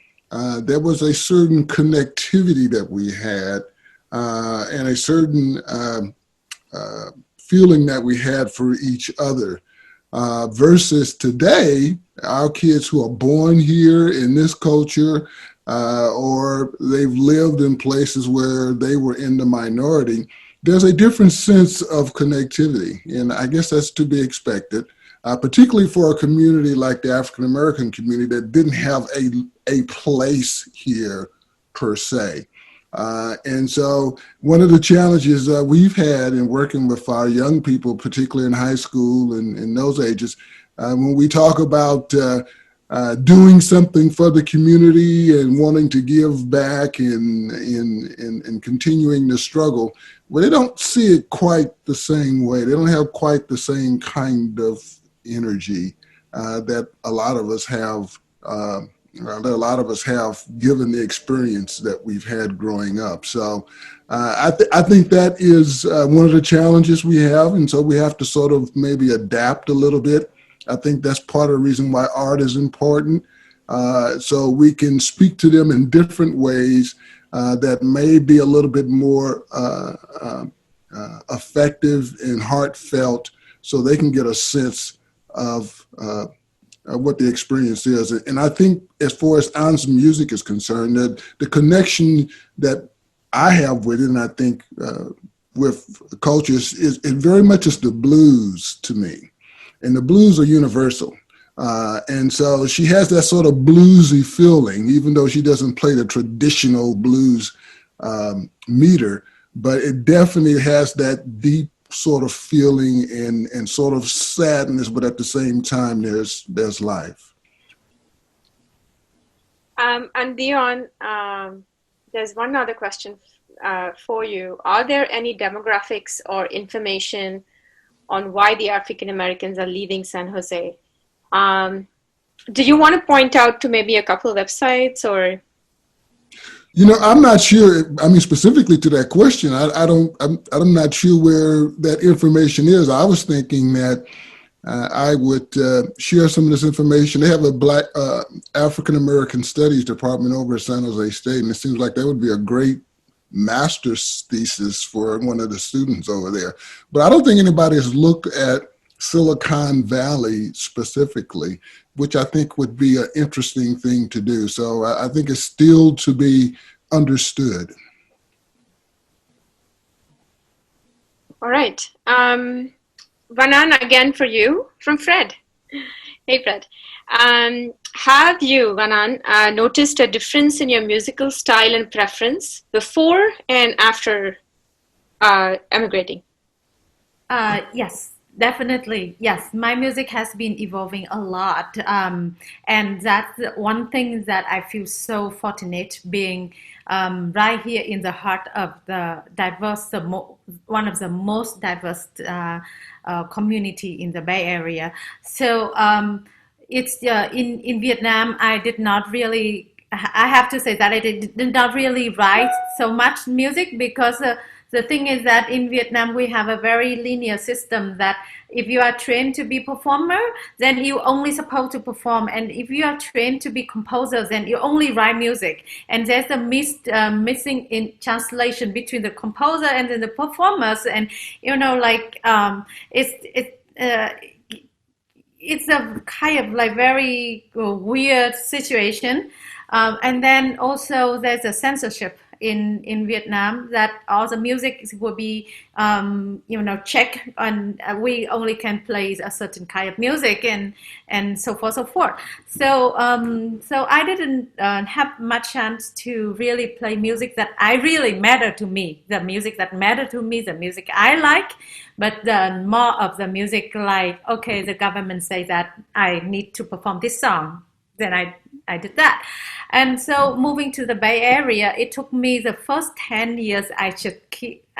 there was a certain connectivity that we had and a certain feeling that we had for each other. Versus today, our kids who are born here in this culture, or they've lived in places where they were in the minority, there's a different sense of connectivity. And I guess that's to be expected, particularly for a community like the African American community that didn't have a place here per se. And so one of the challenges we've had in working with our young people, particularly in high school and in those ages, when we talk about doing something for the community and wanting to give back and continuing the struggle, well, they don't see it quite the same way. They don't have quite the same kind of energy that a lot of us have. That a lot of us have, given the experience that we've had growing up. So I think that is one of the challenges we have. And so we have to sort of maybe adapt a little bit. I think that's part of the reason why art is important. So we can speak to them in different ways that may be a little bit more effective and heartfelt, so they can get a sense of what the experience is. And I think as far as An's music is concerned, that the connection that I have with it, and I think with cultures, is it very much is the blues to me. And the blues are universal. And so she has that sort of bluesy feeling, even though she doesn't play the traditional blues meter, but it definitely has that deep sort of feeling and sort of sadness, but at the same time, there's life. And Dion, there's one other question for you. Are there any demographics or information on why the African Americans are leaving San Jose? Do you want to point out to maybe a couple of websites or? You know, I'm not sure. I mean, specifically to that question, I'm not sure where that information is. I was thinking that I would share some of this information. They have a Black African American Studies department over at San Jose State, and it seems like that would be a great master's thesis for one of the students over there. But I don't think anybody has looked at Silicon Valley specifically, which I think would be an interesting thing to do. So I think it's still to be understood. All right. Vanan, again for you from Fred. Hey, Fred. Have you, Vanan, noticed a difference in your musical style and preference before and after emigrating? Yes. Definitely, yes. My music has been evolving a lot, and that's one thing that I feel so fortunate being right here in the heart of the diverse, one of the most diverse community in the Bay Area. So it's in Vietnam. I did not really. I have to say that I did not really write so much music because. The thing is that in Vietnam, we have a very linear system that if you are trained to be performer, then you only supposed to perform. And if you are trained to be composer, then you only write music. And there's a missing in translation between the composer and then the performers. And, you know, like it's a kind of like very weird situation. And then also there's a censorship in Vietnam, that all the music will be checked, and we only can play a certain kind of music, and so forth, so forth. So so I didn't have much chance to really play music that I really matter to me, the music that matter to me, the music I like. But more of the music, like, okay, the government say that I need to perform this song, then I did that. And so moving to the Bay Area, it took me the first 10 years. I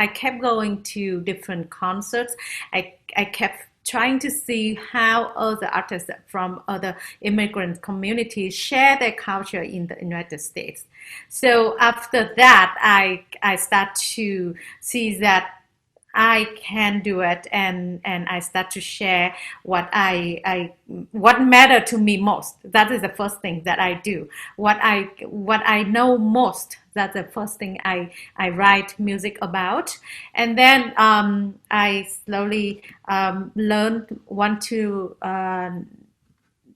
kept going to different concerts. I kept trying to see how other artists from other immigrant communities share their culture in the United States. So after that, I start to see that I can do it, and I start to share what what matter to me most. That is the first thing that I do. What I know most. That's the first thing I write music about, and then I slowly want to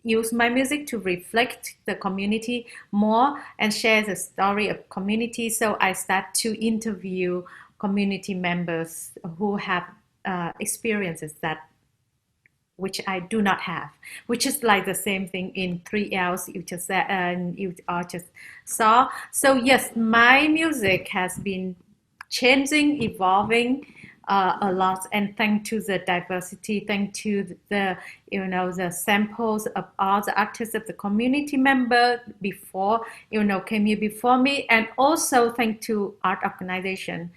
use my music to reflect the community more and share the story of community. So I start to interview community members who have experiences that which I do not have, which is like the same thing in 3Ls you just said, and you all just saw. So yes, my music has been changing, evolving a lot, and thanks to the diversity, thanks to the the samples of all the artists of the community member before came here before me, and also thanks to art organization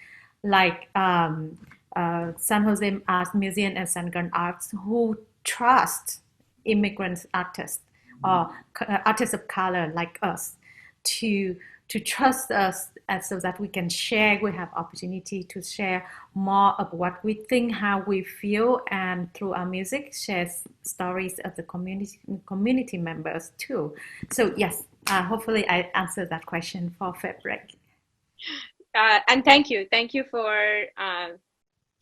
like San Jose Art Museum and Sangam Arts, who trust immigrant artists or artists of color like us to trust us, and so that we can share, we have opportunity to share more of what we think, how we feel, and through our music share stories of the community members too. So yes, hopefully I answered that question for Fabric. And thank you for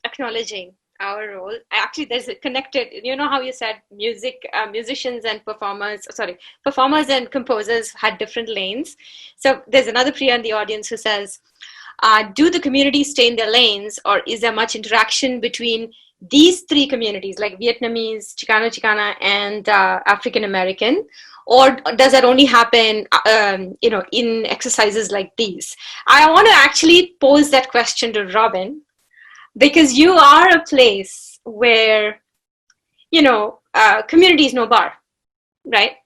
acknowledging our role. Actually, there's a connected, how you said musicians and performers and composers had different lanes. So there's another Priya in the audience who says, do the communities stay in their lanes, or is there much interaction between these three communities, like Vietnamese, Chicano, and African American? Or does that only happen, in exercises like these? I want to actually pose that question to Robin, because you are a place where, community is no bar, right?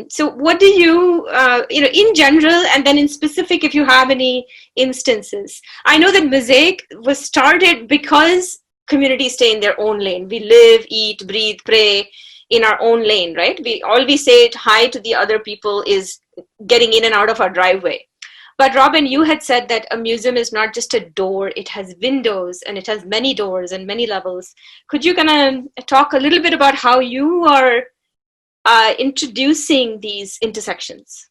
So what do you, in general, and then in specific, if you have any instances? I know that Mosaic was started because communities stay in their own lane. We live, eat, breathe, pray in our own lane, right? We always say hi to the other people is getting in and out of our driveway. But Robin, you had said that a museum is not just a door, it has windows, and it has many doors and many levels. Could you kind of talk a little bit about how you are introducing these intersections?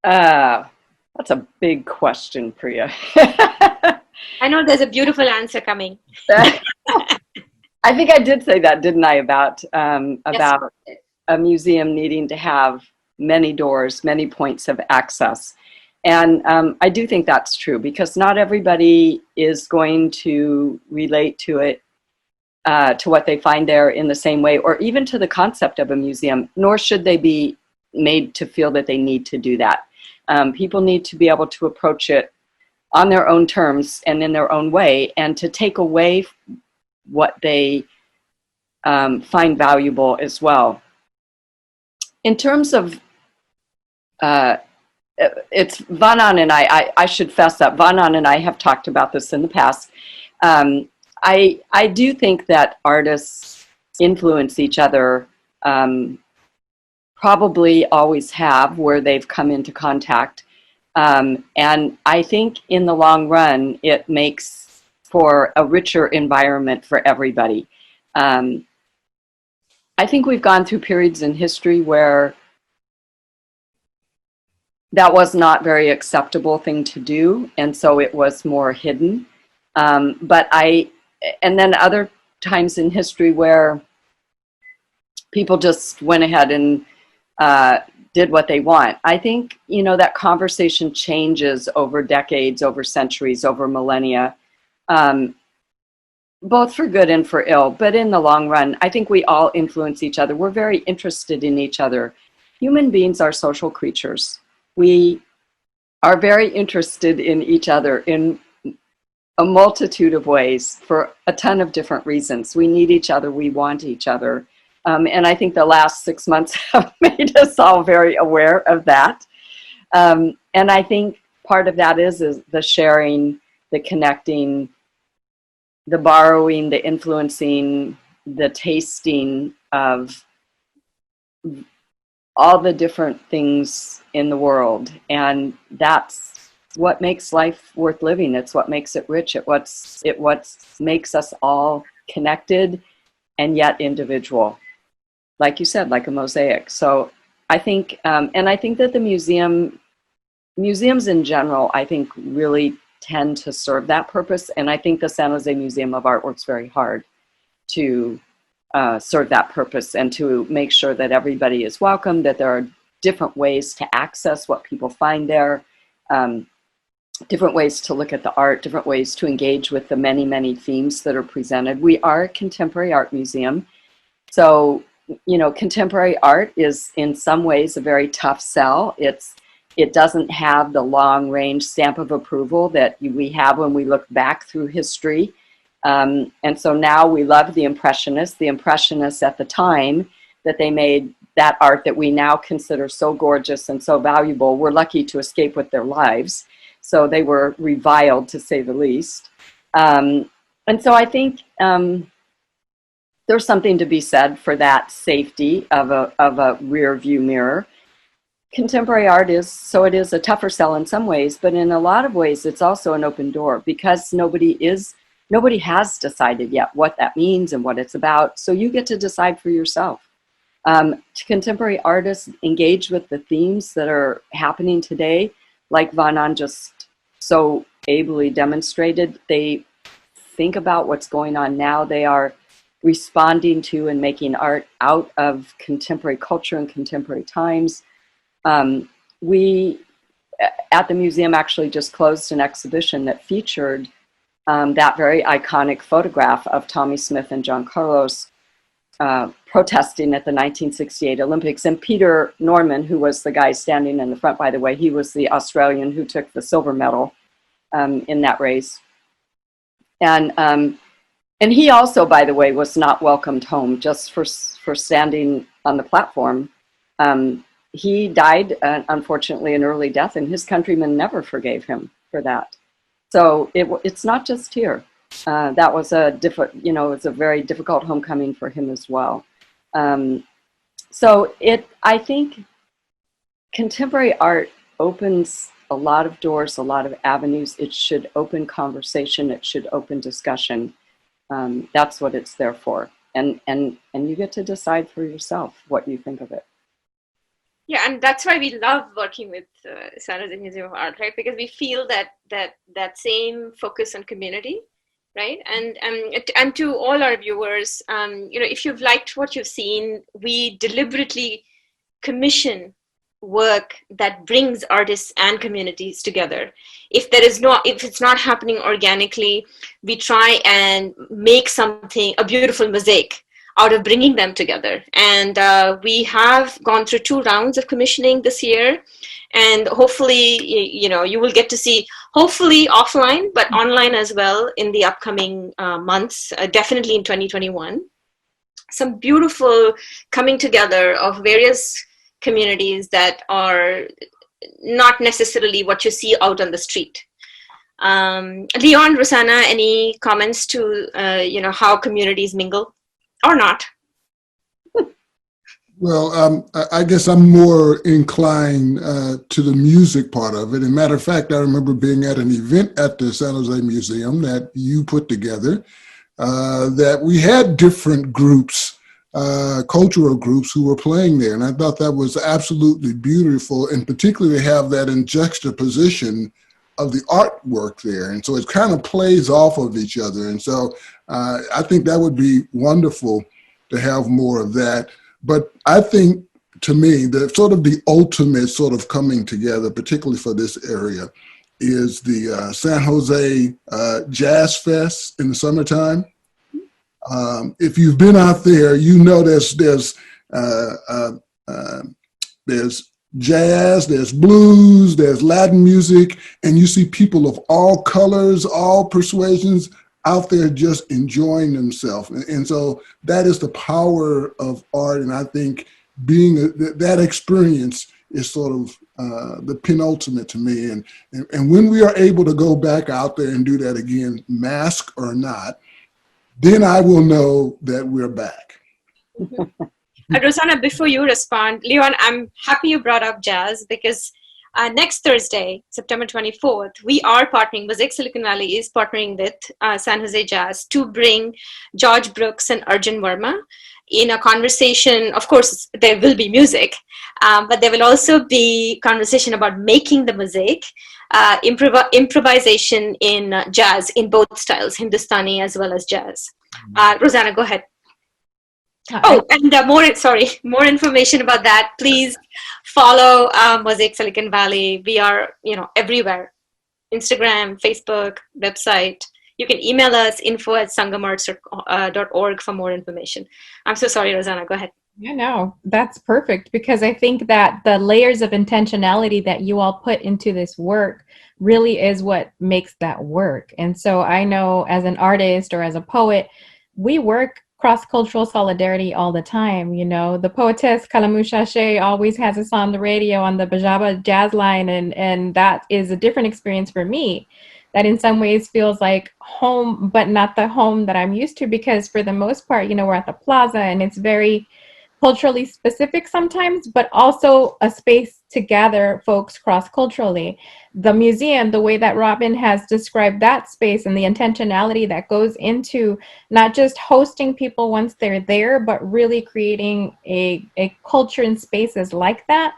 That's a big question, Priya. I know there's a beautiful answer coming. I think I did say that, didn't I, about Yes. a museum needing to have many doors, many points of access. And I do think that's true, because not everybody is going to relate to it, to what they find there in the same way, or even to the concept of a museum, nor should they be made to feel that they need to do that. People need to be able to approach it on their own terms and in their own way, and to take away what they find valuable as well. In terms of, it's Vanan and I should fess up, Vanan and I have talked about this in the past. I do think that artists influence each other, probably always have, where they've come into contact. And I think in the long run, it makes for a richer environment for everybody. I think we've gone through periods in history where that was not very acceptable thing to do, and so it was more hidden. And then other times in history where people just went ahead and did what they want. I think, you know, that conversation changes over decades, over centuries, over millennia, both for good and for ill. But in the long run, I think we all influence each other. We're very interested in each other. Human beings are social creatures. We are very interested in each other in a multitude of ways for a ton of different reasons. We need each other. We want each other. And I think the last 6 months have made us all very aware of that. And I think part of that is the sharing, the connecting, the borrowing, the influencing, the tasting of all the different things in the world. And that's what makes life worth living. It's what makes it rich. It what makes us all connected and yet individual. Like you said, like a mosaic. So I think, and I think that the museums in general, I think really tend to serve that purpose. And I think the San Jose Museum of Art works very hard to serve that purpose and to make sure that everybody is welcome, that there are different ways to access what people find there, different ways to look at the art, different ways to engage with the many, many themes that are presented. We are a contemporary art museum. So, you know, contemporary art is in some ways a very tough sell. It doesn't have the long range stamp of approval that we have when we look back through history. And so now we love the Impressionists. The Impressionists at the time that they made that art that we now consider so gorgeous and so valuable, were lucky to escape with their lives. So they were reviled, to say the least. And so I think there's something to be said for that safety of a rear view mirror. Contemporary art is a tougher sell in some ways, but in a lot of ways it's also an open door, because nobody has decided yet what that means and what it's about. So you get to decide for yourself. Contemporary artists engage with the themes that are happening today, like Vanan just so ably demonstrated. They think about what's going on now. They are responding to and making art out of contemporary culture and contemporary times. We at the museum actually just closed an exhibition that featured that very iconic photograph of Tommy Smith and John Carlos protesting at the 1968 Olympics. And Peter Norman, who was the guy standing in the front, by the way, he was the Australian who took the silver medal in that race. And he also, by the way, was not welcomed home just for standing on the platform. He died, unfortunately, an early death, and his countrymen never forgave him for that. So it's not just here. That was it's a very difficult homecoming for him as well. I think contemporary art opens a lot of doors, a lot of avenues. It should open conversation. It should open discussion. That's what it's there for. And you get to decide for yourself what you think of it. Yeah, and that's why we love working with San Jose Museum of Art, right? Because we feel that same focus on community, right? And to all our viewers, if you've liked what you've seen, we deliberately commission work that brings artists and communities together. If it's not happening organically, we try and make a beautiful mosaic out of bringing them together. And we have gone through 2 rounds of commissioning this year. And hopefully, you will get to see, hopefully offline, but online as well in the upcoming months, definitely in 2021. Some beautiful coming together of various communities that are not necessarily what you see out on the street. Leon, Rosanna, any comments to, how communities mingle? Or not? Well, I guess I'm more inclined to the music part of it. As a matter of fact, I remember being at an event at the San Jose Museum that you put together, that we had different groups, cultural groups who were playing there. And I thought that was absolutely beautiful, and particularly to have that in juxtaposition of the artwork there. And so it kind of plays off of each other. And so I think that would be wonderful to have more of that. But I think to me, the ultimate sort of coming together, particularly for this area, is the San Jose Jazz Fest in the summertime. If you've been out there, you know there's jazz, there's blues, there's Latin music, and you see people of all colors, all persuasions out there just enjoying themselves. And so that is the power of art. And I think that experience is sort of the penultimate to me. And when we are able to go back out there and do that again, mask or not, then I will know that we're back. Rosanna, before you respond, Leon, I'm happy you brought up jazz because next Thursday, September 24th, we are partnering, Mosaic Silicon Valley is partnering with San Jose Jazz to bring George Brooks and Arjun Verma in a conversation. Of course, there will be music, but there will also be conversation about making the mosaic, improvisation in jazz in both styles, Hindustani as well as jazz. Rosanna, go ahead. Oh, and more information about that, please follow Mosaic Silicon Valley. We are, everywhere. Instagram, Facebook, website. You can email us info@sangamarts.org for more information. I'm so sorry, Rosanna, go ahead. Yeah, no, that's perfect, because I think that the layers of intentionality that you all put into this work really is what makes that work. And so I know as an artist or as a poet, we work cross-cultural solidarity all the time. The poetess Kalamu Shashay always has us on the radio on the Bajaba jazz line, and that is a different experience for me that in some ways feels like home, but not the home that I'm used to, because for the most part, we're at the plaza and it's very culturally specific sometimes, but also a space to gather folks cross-culturally. The museum, the way that Robin has described that space and the intentionality that goes into not just hosting people once they're there, but really creating a culture and spaces like that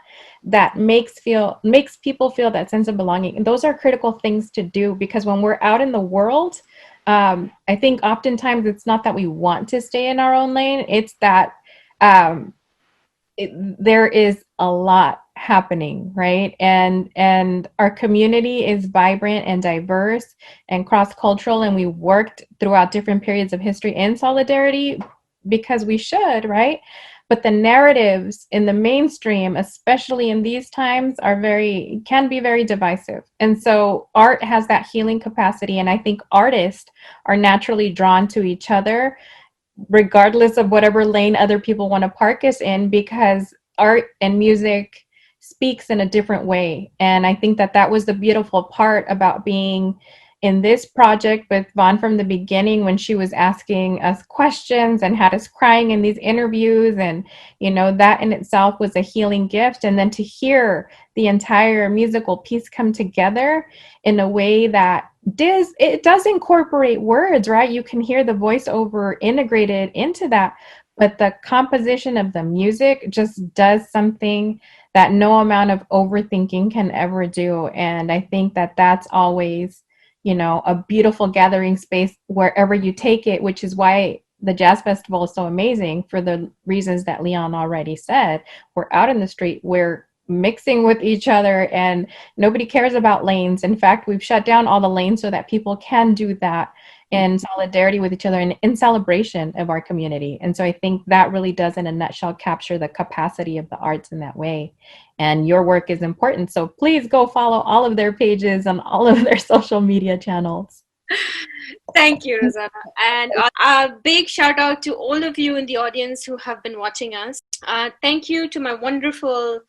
makes people feel that sense of belonging. And those are critical things to do, because when we're out in the world, I think oftentimes it's not that we want to stay in our own lane, it's that there is a lot happening, right? And our community is vibrant and diverse and cross-cultural, and we worked throughout different periods of history in solidarity because we should, right? But the narratives in the mainstream, especially in these times, can be very divisive. And so art has that healing capacity, and I think artists are naturally drawn to each other regardless of whatever lane other people want to park us in, because art and music speaks in a different way. And I think that was the beautiful part about being in this project with Vaughn from the beginning, when she was asking us questions and had us crying in these interviews. And, that in itself was a healing gift. And then to hear the entire musical piece come together in a way that it does incorporate words, right? You can hear the voiceover integrated into that, but the composition of the music just does something that no amount of overthinking can ever do. And I think that that's always, a beautiful gathering space wherever you take it, which is why the Jazz Festival is so amazing, for the reasons that Leon already said. We're out in the street, we're mixing with each other, and nobody cares about lanes. In fact, we've shut down all the lanes so that people can do that in solidarity with each other and in celebration of our community. And so I think that really does, in a nutshell, capture the capacity of the arts in that way. And your work is important. So please go follow all of their pages and all of their social media channels. Thank you, Rosanna. And a big shout out to all of you in the audience who have been watching us. Thank you to my wonderful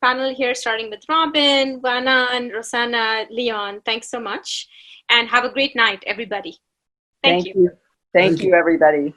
panel here, starting with Robin, Vanna, and Rosanna, Leon. Thanks so much. And have a great night, everybody. Thank you. Thank you, everybody.